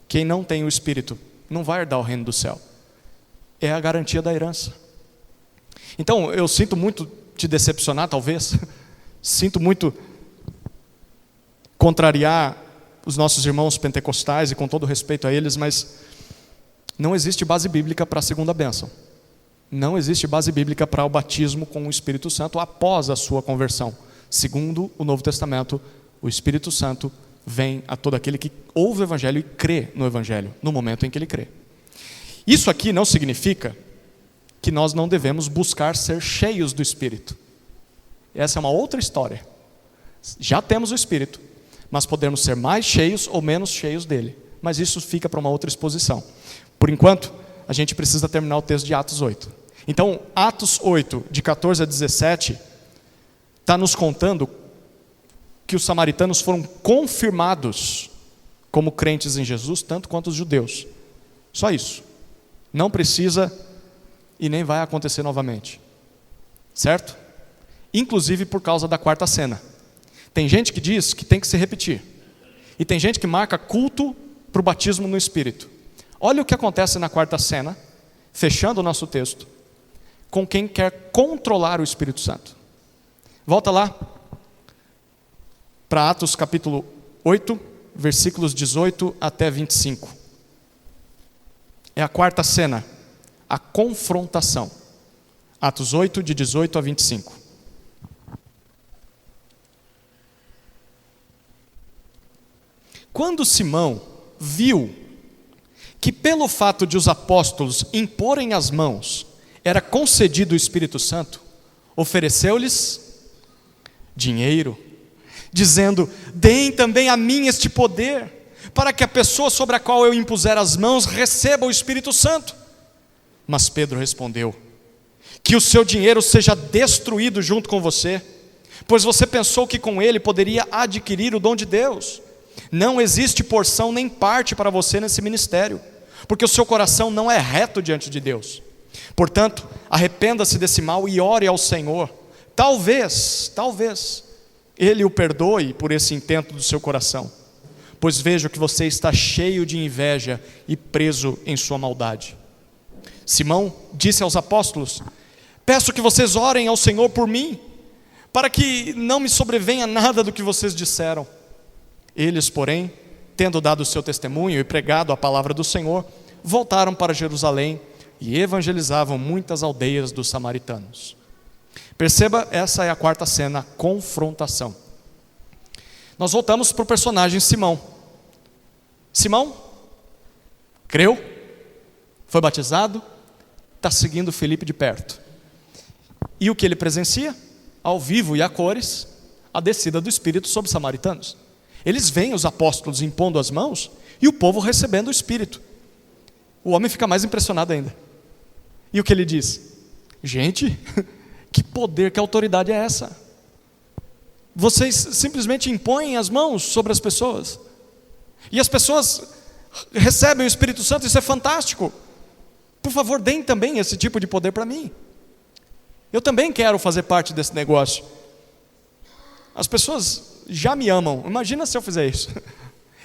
Quem não tem o Espírito não vai herdar o reino do céu. É a garantia da herança. Então, eu sinto muito te decepcionar, talvez. Sinto muito contrariar os nossos irmãos pentecostais, e com todo respeito a eles, mas não existe base bíblica para a segunda bênção. Não existe base bíblica para o batismo com o Espírito Santo após a sua conversão. Segundo o Novo Testamento, o Espírito Santo vem a todo aquele que ouve o Evangelho e crê no Evangelho, no momento em que ele crê. Isso aqui não significa que nós não devemos buscar ser cheios do Espírito. Essa é uma outra história. Já temos o Espírito, mas podemos ser mais cheios ou menos cheios dele. Mas isso fica para uma outra exposição. Por enquanto, a gente precisa terminar o texto de Atos 8. Então, Atos 8, de 14 a 17, está nos contando que os samaritanos foram confirmados como crentes em Jesus, tanto quanto os judeus. Só isso. Não precisa e nem vai acontecer novamente. Certo? Inclusive por causa da quarta cena. Tem gente que diz que tem que se repetir. E tem gente que marca culto para o batismo no Espírito. Olha o que acontece na quarta cena, fechando o nosso texto, com quem quer controlar o Espírito Santo. Volta lá para Atos capítulo 8, versículos 18 até 25. É a quarta cena, a confrontação. Atos 8, de 18 a 25. Quando Simão viu que pelo fato de os apóstolos imporem as mãos, era concedido o Espírito Santo, ofereceu-lhes dinheiro, dizendo: deem também a mim este poder, para que a pessoa sobre a qual eu impuser as mãos receba o Espírito Santo. Mas Pedro respondeu: que o seu dinheiro seja destruído junto com você, pois você pensou que com ele poderia adquirir o dom de Deus. Não existe porção nem parte para você nesse ministério, porque o seu coração não é reto diante de Deus. Portanto, arrependa-se desse mal e ore ao Senhor. Talvez Ele o perdoe por esse intento do seu coração, pois vejo que você está cheio de inveja e preso em sua maldade. Simão disse aos apóstolos: peço que vocês orem ao Senhor por mim, para que não me sobrevenha nada do que vocês disseram. Eles, porém, tendo dado o seu testemunho e pregado a palavra do Senhor, voltaram para Jerusalém e evangelizavam muitas aldeias dos samaritanos. Perceba, essa é a quarta cena, a confrontação. Nós voltamos para o personagem Simão. Simão creu, foi batizado, está seguindo Felipe de perto. E o que ele presencia? Ao vivo e a cores, a descida do Espírito sobre os samaritanos. Eles veem os apóstolos impondo as mãos e o povo recebendo o Espírito. O homem fica mais impressionado ainda. E o que ele diz? Gente, que poder, que autoridade é essa? Vocês simplesmente impõem as mãos sobre as pessoas, e as pessoas recebem o Espírito Santo, isso é fantástico. Por favor, deem também esse tipo de poder para mim. Eu também quero fazer parte desse negócio. As pessoas já me amam, imagina se eu fizer isso.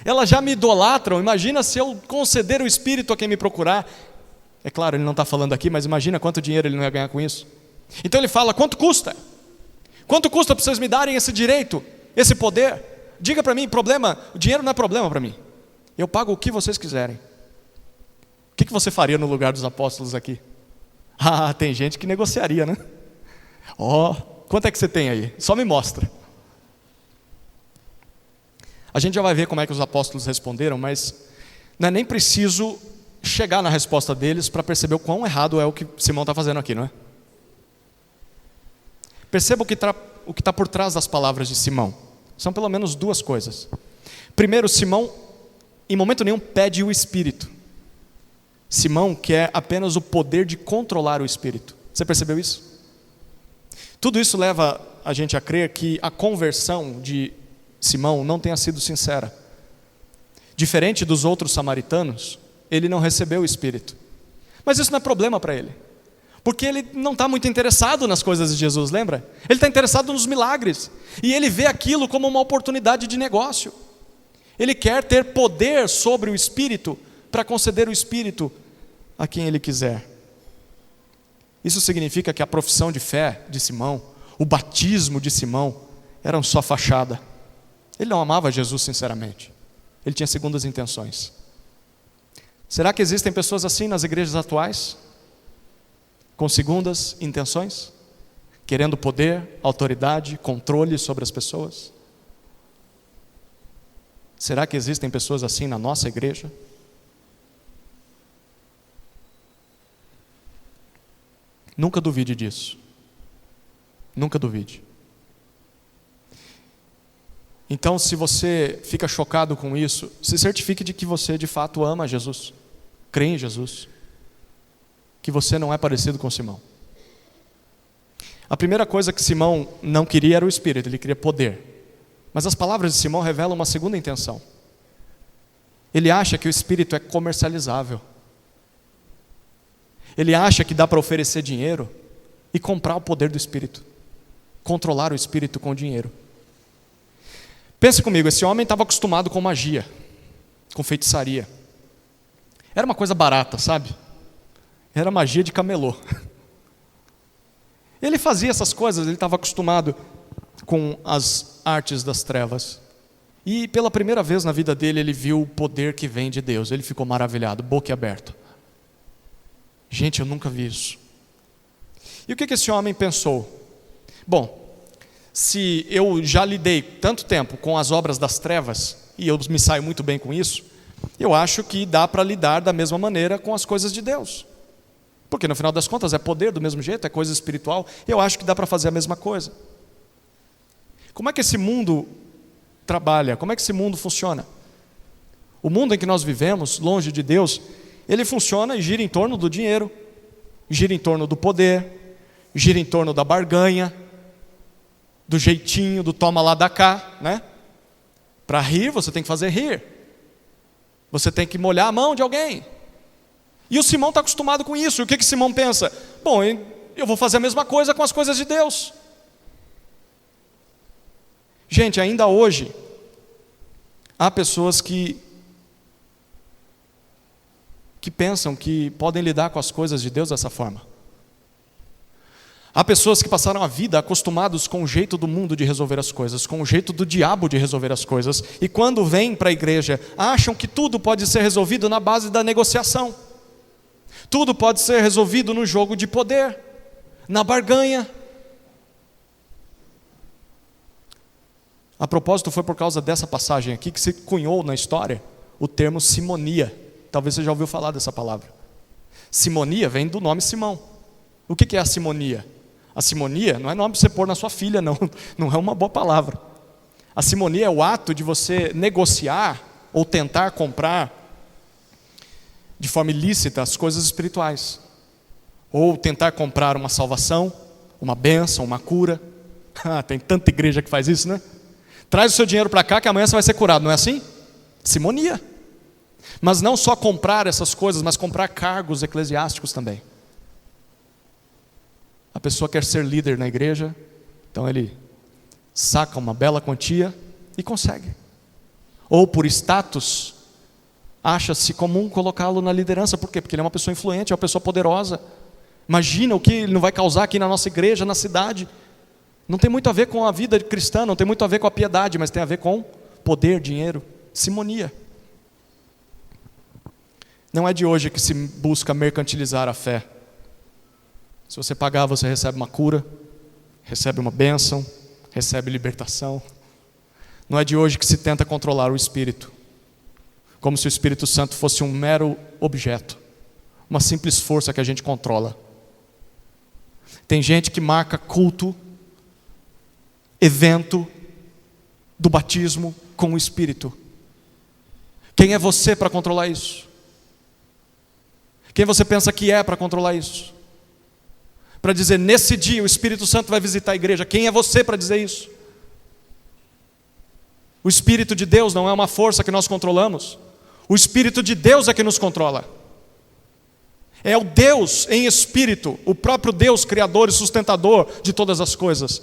Elas já me idolatram, imagina se eu conceder o Espírito a quem me procurar. É claro, ele não está falando aqui, mas imagina quanto dinheiro ele não ia ganhar com isso. Então ele fala: quanto custa? Quanto custa para vocês me darem esse direito, esse poder? Diga para mim. O dinheiro não é problema para mim. Eu pago o que vocês quiserem. O que você faria no lugar dos apóstolos aqui? Ah, tem gente que negociaria, né? Quanto é que você tem aí? Só me mostra. A gente já vai ver como é que os apóstolos responderam, mas não é nem preciso chegar na resposta deles para perceber o quão errado é o que Simão está fazendo aqui, não é? Perceba o que está por trás das palavras de Simão. São pelo menos duas coisas. Primeiro, Simão em momento nenhum pede o Espírito. Simão quer apenas o poder de controlar o Espírito. Você percebeu isso? Tudo isso leva a gente a crer que a conversão de Simão não tenha sido sincera. Diferente dos outros samaritanos, ele não recebeu o Espírito. Mas isso não é problema para ele, porque ele não está muito interessado nas coisas de Jesus, lembra? Ele está interessado nos milagres, e ele vê aquilo como uma oportunidade de negócio. Ele quer ter poder sobre o Espírito, para conceder o Espírito a quem ele quiser. Isso significa que a profissão de fé de Simão, o batismo de Simão, eram só fachada. Ele não amava Jesus sinceramente, ele tinha segundas intenções. Será que existem pessoas assim nas igrejas atuais? Com segundas intenções? Querendo poder, autoridade, controle sobre as pessoas? Será que existem pessoas assim na nossa igreja? Nunca duvide disso. Nunca duvide. Então, se você fica chocado com isso, se certifique de que você de fato ama Jesus, crê em Jesus, que você não é parecido com Simão. A primeira coisa que Simão não queria era o Espírito, ele queria poder. Mas as palavras de Simão revelam uma segunda intenção. Ele acha que o Espírito é comercializável. Ele acha que dá para oferecer dinheiro e comprar o poder do Espírito, controlar o Espírito com dinheiro. Pense comigo, esse homem estava acostumado com magia, com feitiçaria. Era uma coisa barata, sabe? Era magia de camelô. Ele fazia essas coisas, ele estava acostumado com as artes das trevas. E pela primeira vez na vida dele, ele viu o poder que vem de Deus. Ele ficou maravilhado, boquiaberto. Gente, eu nunca vi isso. E o que esse homem pensou? Bom, se eu já lidei tanto tempo com as obras das trevas, e eu me saio muito bem com isso, eu acho que dá para lidar da mesma maneira com as coisas de Deus. Porque no final das contas é poder do mesmo jeito, é coisa espiritual, eu acho que dá para fazer a mesma coisa. Como é que esse mundo trabalha? Como é que esse mundo funciona? O mundo em que nós vivemos, longe de Deus, ele funciona e gira em torno do dinheiro, gira em torno do poder, gira em torno da barganha, do jeitinho, do toma lá da cá, né? Para rir, você tem que fazer rir. Você tem que molhar a mão de alguém. E o Simão está acostumado com isso. E o que Simão pensa? Bom, eu vou fazer a mesma coisa com as coisas de Deus. Gente, ainda hoje, há pessoas que pensam que podem lidar com as coisas de Deus dessa forma. Há pessoas que passaram a vida acostumados com o jeito do mundo de resolver as coisas, com o jeito do diabo de resolver as coisas, e quando vêm para a igreja, acham que tudo pode ser resolvido na base da negociação. Tudo pode ser resolvido no jogo de poder, na barganha. A propósito, foi por causa dessa passagem aqui que se cunhou na história o termo simonia. Talvez você já ouviu falar dessa palavra. Simonia vem do nome Simão. O que é a simonia? A simonia não é nome para você pôr na sua filha, não. Não é uma boa palavra. A simonia é o ato de você negociar ou tentar comprar de forma ilícita as coisas espirituais. Ou tentar comprar uma salvação, uma bênção, uma cura. Tem tanta igreja que faz isso, né? Traz o seu dinheiro para cá que amanhã você vai ser curado, não é assim? Simonia. Mas não só comprar essas coisas, mas comprar cargos eclesiásticos também. A pessoa quer ser líder na igreja, então ele saca uma bela quantia e consegue. Ou por status, acha-se comum colocá-lo na liderança. Por quê? Porque ele é uma pessoa influente, é uma pessoa poderosa. Imagina o que ele não vai causar aqui na nossa igreja, na cidade. Não tem muito a ver com a vida cristã, não tem muito a ver com a piedade, mas tem a ver com poder, dinheiro, simonia. Não é de hoje que se busca mercantilizar a fé. Se você pagar, você recebe uma cura, recebe uma bênção, recebe libertação. Não é de hoje que se tenta controlar o Espírito, como se o Espírito Santo fosse um mero objeto, uma simples força que a gente controla. Tem gente que marca culto, evento do batismo com o Espírito. Quem é você para controlar isso? Quem você pensa que é para controlar isso? Para dizer, nesse dia o Espírito Santo vai visitar a igreja. Quem é você para dizer isso? O Espírito de Deus não é uma força que nós controlamos. O Espírito de Deus é que nos controla. É o Deus em espírito, o próprio Deus criador e sustentador de todas as coisas.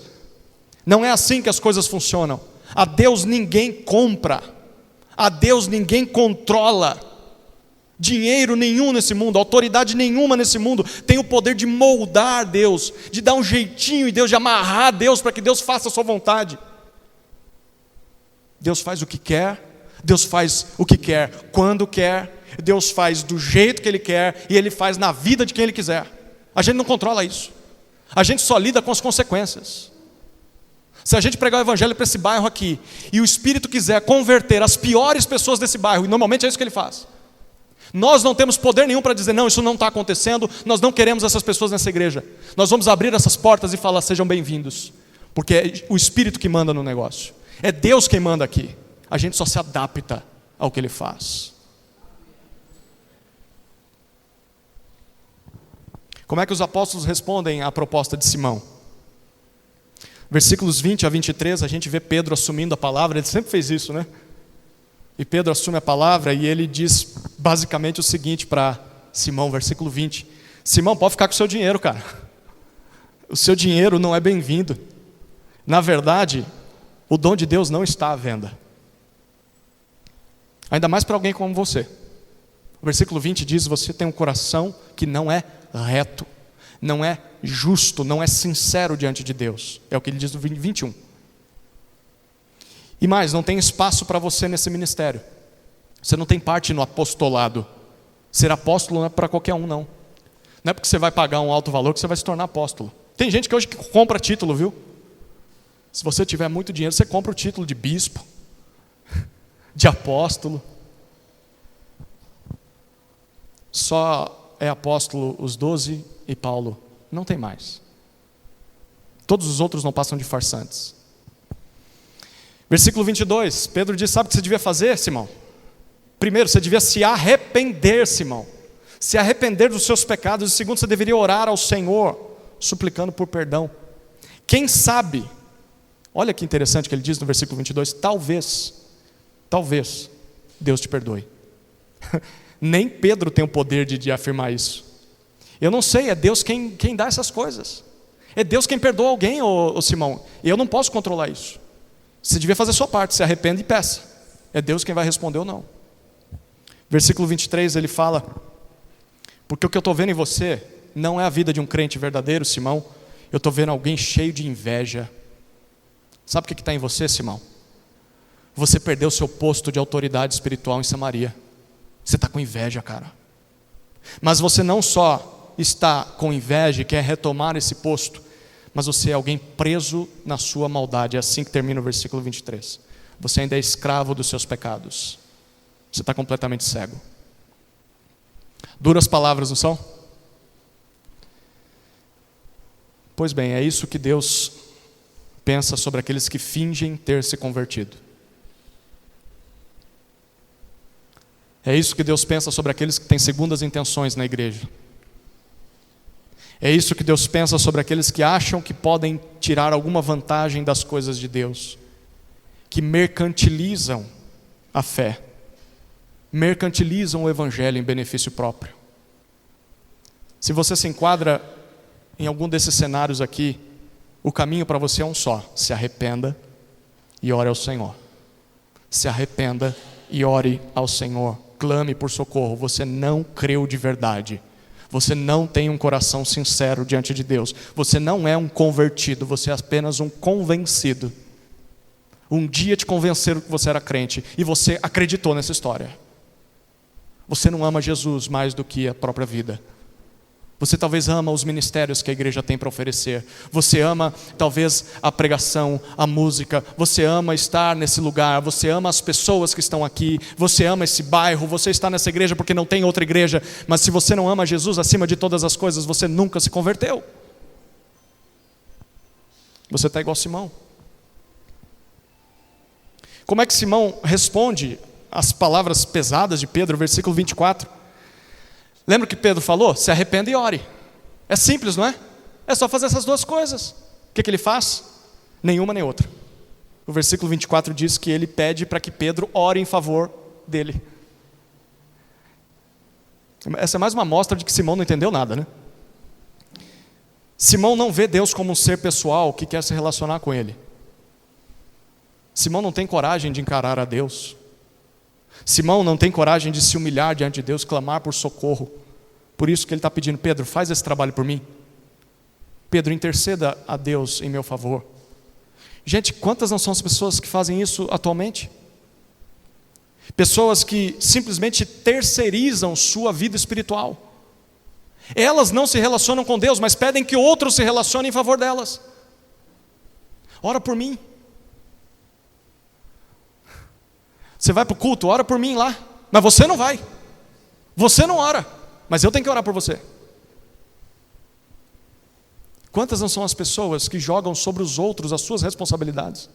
Não é assim que as coisas funcionam. A Deus ninguém compra. A Deus ninguém controla. Dinheiro nenhum nesse mundo, autoridade nenhuma nesse mundo tem o poder de moldar Deus, de dar um jeitinho em Deus, de amarrar Deus para que Deus faça a sua vontade. Deus faz o que quer, Deus faz o que quer, quando quer, Deus faz do jeito que Ele quer e Ele faz na vida de quem Ele quiser. A gente não controla isso, a gente só lida com as consequências. Se a gente pregar o evangelho para esse bairro aqui e o Espírito quiser converter as piores pessoas desse bairro, e normalmente é isso que Ele faz, nós não temos poder nenhum para dizer, não, isso não está acontecendo, nós não queremos essas pessoas nessa igreja. Nós vamos abrir essas portas e falar, sejam bem-vindos, porque é o Espírito que manda no negócio, é Deus quem manda aqui, a gente só se adapta ao que Ele faz. Como é que os apóstolos respondem à proposta de Simão? Versículos 20 a 23, a gente vê Pedro assumindo a palavra, ele sempre fez isso, né? E Pedro assume a palavra e ele diz basicamente o seguinte para Simão, versículo 20. Simão, pode ficar com o seu dinheiro, cara. O seu dinheiro não é bem-vindo. Na verdade, o dom de Deus não está à venda. Ainda mais para alguém como você. O versículo 20 diz, você tem um coração que não é reto, não é justo, não é sincero diante de Deus. É o que ele diz no 21. E mais, não tem espaço para você nesse ministério. Você não tem parte no apostolado. Ser apóstolo não é para qualquer um, não. Não é porque você vai pagar um alto valor que você vai se tornar apóstolo. Tem gente que hoje compra título, viu? Se você tiver muito dinheiro, você compra o título de bispo, de apóstolo. Só é apóstolo os 12 e Paulo. Não tem mais. Todos os outros não passam de farsantes. Versículo 22, Pedro diz, sabe o que você devia fazer, Simão? Primeiro, você devia se arrepender, Simão. Se arrepender dos seus pecados. E segundo, você deveria orar ao Senhor, suplicando por perdão. Quem sabe, olha que interessante que ele diz no versículo 22, talvez Deus te perdoe. Nem Pedro tem o poder de afirmar isso. Eu não sei, é Deus quem dá essas coisas. É Deus quem perdoa alguém, ô Simão. E eu não posso controlar isso. Você devia fazer a sua parte, se arrepende e peça. É Deus quem vai responder ou não. Versículo 23, ele fala, porque o que eu estou vendo em você não é a vida de um crente verdadeiro, Simão. Eu estou vendo alguém cheio de inveja. Sabe o que está em você, Simão? Você perdeu seu posto de autoridade espiritual em Samaria. Você está com inveja, cara. Mas você não só está com inveja e quer retomar esse posto, mas você é alguém preso na sua maldade. É assim que termina o versículo 23. Você ainda é escravo dos seus pecados. Você está completamente cego. Duras palavras, não são? Pois bem, é isso que Deus pensa sobre aqueles que fingem ter se convertido. É isso que Deus pensa sobre aqueles que têm segundas intenções na igreja. É isso que Deus pensa sobre aqueles que acham que podem tirar alguma vantagem das coisas de Deus, que mercantilizam a fé, mercantilizam o evangelho em benefício próprio. Se você se enquadra em algum desses cenários aqui, o caminho para você é um só: se arrependa e ore ao Senhor. Se arrependa e ore ao Senhor. Clame por socorro. Você não creu de verdade. Você não tem um coração sincero diante de Deus. Você não é um convertido, você é apenas um convencido. Um dia te convenceram que você era crente e você acreditou nessa história. Você não ama Jesus mais do que a própria vida. Você talvez ama os ministérios que a igreja tem para oferecer. Você ama talvez a pregação, a música. Você ama estar nesse lugar. Você ama as pessoas que estão aqui. Você ama esse bairro. Você está nessa igreja porque não tem outra igreja. Mas se você não ama Jesus acima de todas as coisas, você nunca se converteu. Você está igual Simão. Como é que Simão responde às palavras pesadas de Pedro, versículo 24? Lembra o que Pedro falou? Se arrependa e ore. É simples, não é? É só fazer essas duas coisas. O que ele faz? Nenhuma nem outra. O versículo 24 diz que ele pede para que Pedro ore em favor dele. Essa é mais uma amostra de que Simão não entendeu nada, né? Simão não vê Deus como um ser pessoal que quer se relacionar com ele. Simão não tem coragem de encarar a Deus. Simão não tem coragem de se humilhar diante de Deus, clamar por socorro. Por isso que ele está pedindo: Pedro, faz esse trabalho por mim. Pedro, interceda a Deus em meu favor. Gente, quantas não são as pessoas que fazem isso atualmente? Pessoas que simplesmente terceirizam sua vida espiritual. Elas não se relacionam com Deus, mas pedem que outros se relacionem em favor delas. Ora por mim. Você vai para o culto, ora por mim lá. Mas você não vai. Você não ora. Mas eu tenho que orar por você. Quantas não são as pessoas que jogam sobre os outros as suas responsabilidades?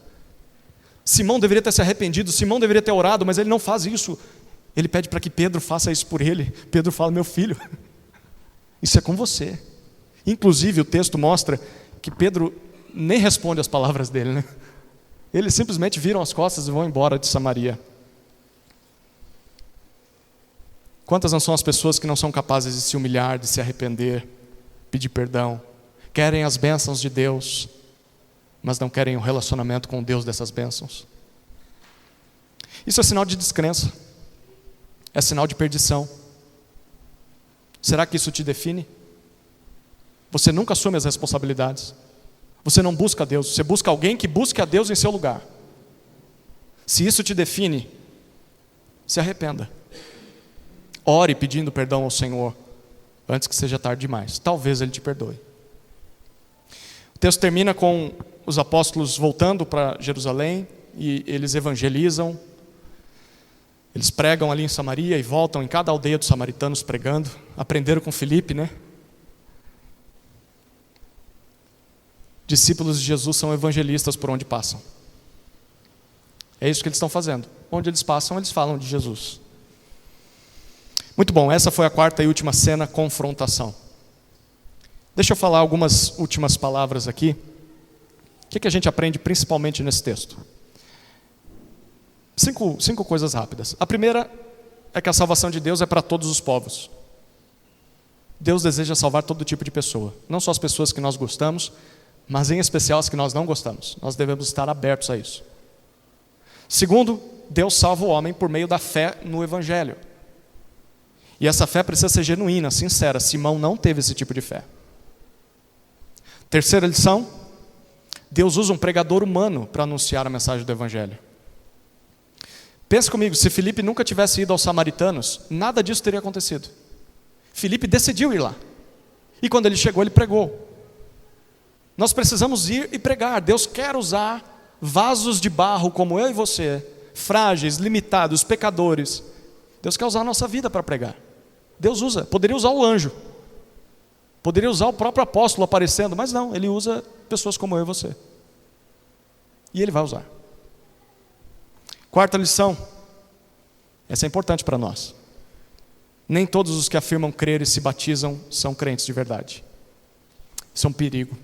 Simão deveria ter se arrependido, Simão deveria ter orado, mas ele não faz isso. Ele pede para que Pedro faça isso por ele. Pedro fala: meu filho, isso é com você. Inclusive o texto mostra que Pedro nem responde às palavras dele, né? Eles simplesmente viram as costas e vão embora de Samaria. Quantas não são as pessoas que não são capazes de se humilhar, de se arrepender, pedir perdão, querem as bênçãos de Deus, mas não querem o relacionamento com o Deus dessas bênçãos? Isso é sinal de descrença, é sinal de perdição. Será que isso te define? Você nunca assume as responsabilidades. Você não busca a Deus, você busca alguém que busque a Deus em seu lugar. Se isso te define, se arrependa. Ore pedindo perdão ao Senhor antes que seja tarde demais. Talvez Ele te perdoe. O texto termina com os apóstolos voltando para Jerusalém e eles evangelizam. Eles pregam ali em Samaria e voltam em cada aldeia dos samaritanos pregando. Aprenderam com Filipe, né? Discípulos de Jesus são evangelistas por onde passam. É isso que eles estão fazendo. Onde eles passam, eles falam de Jesus. Muito bom, essa foi a quarta e última cena, confrontação. Deixa eu falar algumas últimas palavras aqui. O que a gente aprende principalmente nesse texto? Cinco coisas rápidas. A primeira é que a salvação de Deus é para todos os povos. Deus deseja salvar todo tipo de pessoa. Não só as pessoas que nós gostamos, mas em especial as que nós não gostamos. Nós devemos estar abertos a isso. Segundo, Deus salva o homem por meio da fé no Evangelho. E essa fé precisa ser genuína, sincera. Simão não teve esse tipo de fé. Terceira lição, Deus usa um pregador humano para anunciar a mensagem do Evangelho. Pensa comigo, se Filipe nunca tivesse ido aos samaritanos, nada disso teria acontecido. Filipe decidiu ir lá. E quando ele chegou, ele pregou. Nós precisamos ir e pregar. Deus quer usar vasos de barro como eu e você, frágeis, limitados, pecadores. Deus quer usar a nossa vida para pregar. Deus usa, poderia usar o anjo. Poderia usar o próprio apóstolo aparecendo, mas não, ele usa pessoas como eu e você. E ele vai usar. Quarta lição, essa é importante para nós. Nem todos os que afirmam crer e se batizam são crentes de verdade. Isso é um perigo.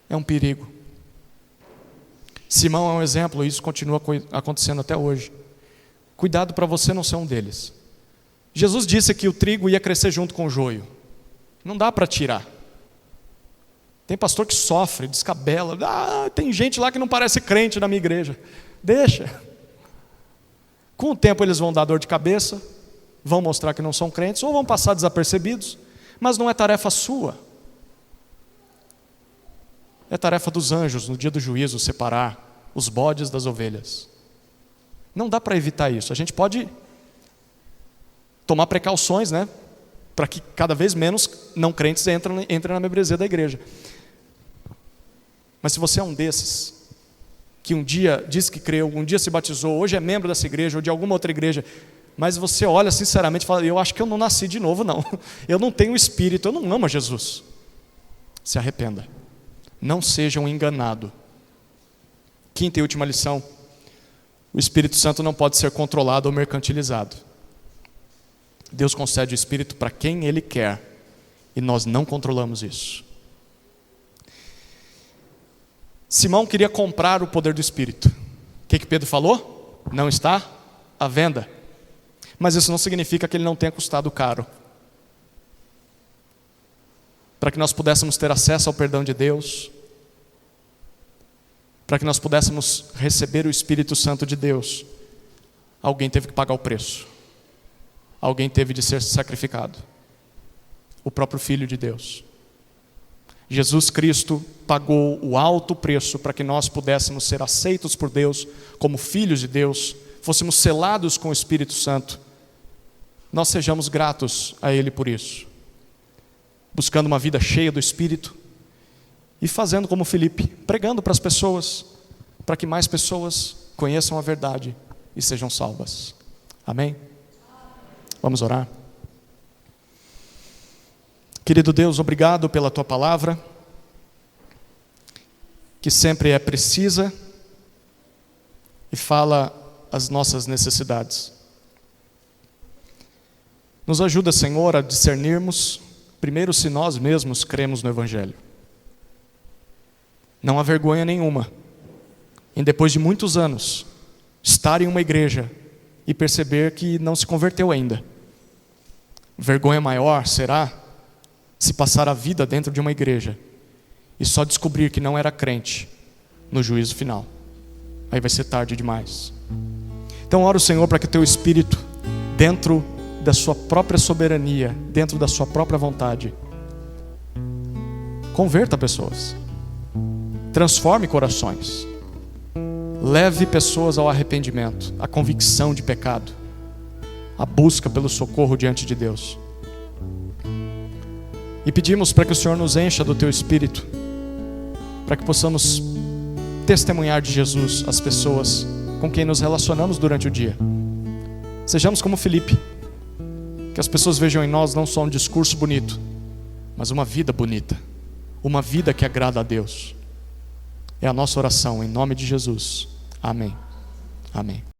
É um perigo. Simão é um exemplo, e isso continua acontecendo até hoje. Cuidado para você não ser um deles. Jesus disse que o trigo ia crescer junto com o joio. Não dá para tirar. Tem pastor que sofre, descabela. Tem gente lá que não parece crente na minha igreja. Deixa. Com o tempo eles vão dar dor de cabeça, vão mostrar que não são crentes, ou vão passar desapercebidos, mas não é tarefa sua. É tarefa dos anjos, no dia do juízo, separar os bodes das ovelhas. Não dá para evitar isso. A gente pode tomar precauções, né? Para que cada vez menos não crentes entrem na membresia da igreja. Mas se você é um desses, que um dia disse que creu, um dia se batizou, hoje é membro dessa igreja ou de alguma outra igreja, mas você olha sinceramente e fala, eu acho que eu não nasci de novo não, eu não tenho espírito, eu não amo Jesus. Se arrependa, não seja um enganado. Quinta e última lição, o Espírito Santo não pode ser controlado ou mercantilizado. Deus concede o Espírito para quem Ele quer, e nós não controlamos isso. Simão queria comprar o poder do Espírito. O que Pedro falou? Não está à venda. Mas isso não significa que ele não tenha custado caro. Para que nós pudéssemos ter acesso ao perdão de Deus, para que nós pudéssemos receber o Espírito Santo de Deus, alguém teve que pagar o preço. Alguém teve de ser sacrificado. O próprio Filho de Deus. Jesus Cristo pagou o alto preço para que nós pudéssemos ser aceitos por Deus como filhos de Deus, fôssemos selados com o Espírito Santo. Nós sejamos gratos a Ele por isso. Buscando uma vida cheia do Espírito e fazendo como Filipe, pregando para as pessoas, para que mais pessoas conheçam a verdade e sejam salvas. Amém? Vamos orar? Querido Deus, obrigado pela Tua palavra, que sempre é precisa e fala as nossas necessidades. Nos ajuda, Senhor, a discernirmos, primeiro, se nós mesmos cremos no Evangelho. Não há vergonha nenhuma em, depois de muitos anos, estar em uma igreja e perceber que não se converteu ainda. Vergonha maior será se passar a vida dentro de uma igreja e só descobrir que não era crente no juízo final. Aí vai ser tarde demais. Então oro, Senhor, para que o Teu Espírito, dentro da Sua própria soberania, dentro da Sua própria vontade, converta pessoas, transforme corações, leve pessoas ao arrependimento, à convicção de pecado, à busca pelo socorro diante de Deus. E pedimos para que o Senhor nos encha do Teu Espírito, para que possamos testemunhar de Jesus às pessoas com quem nos relacionamos durante o dia. Sejamos como Filipe, que as pessoas vejam em nós não só um discurso bonito, mas uma vida bonita, uma vida que agrada a Deus. É a nossa oração, em nome de Jesus. Amém. Amém.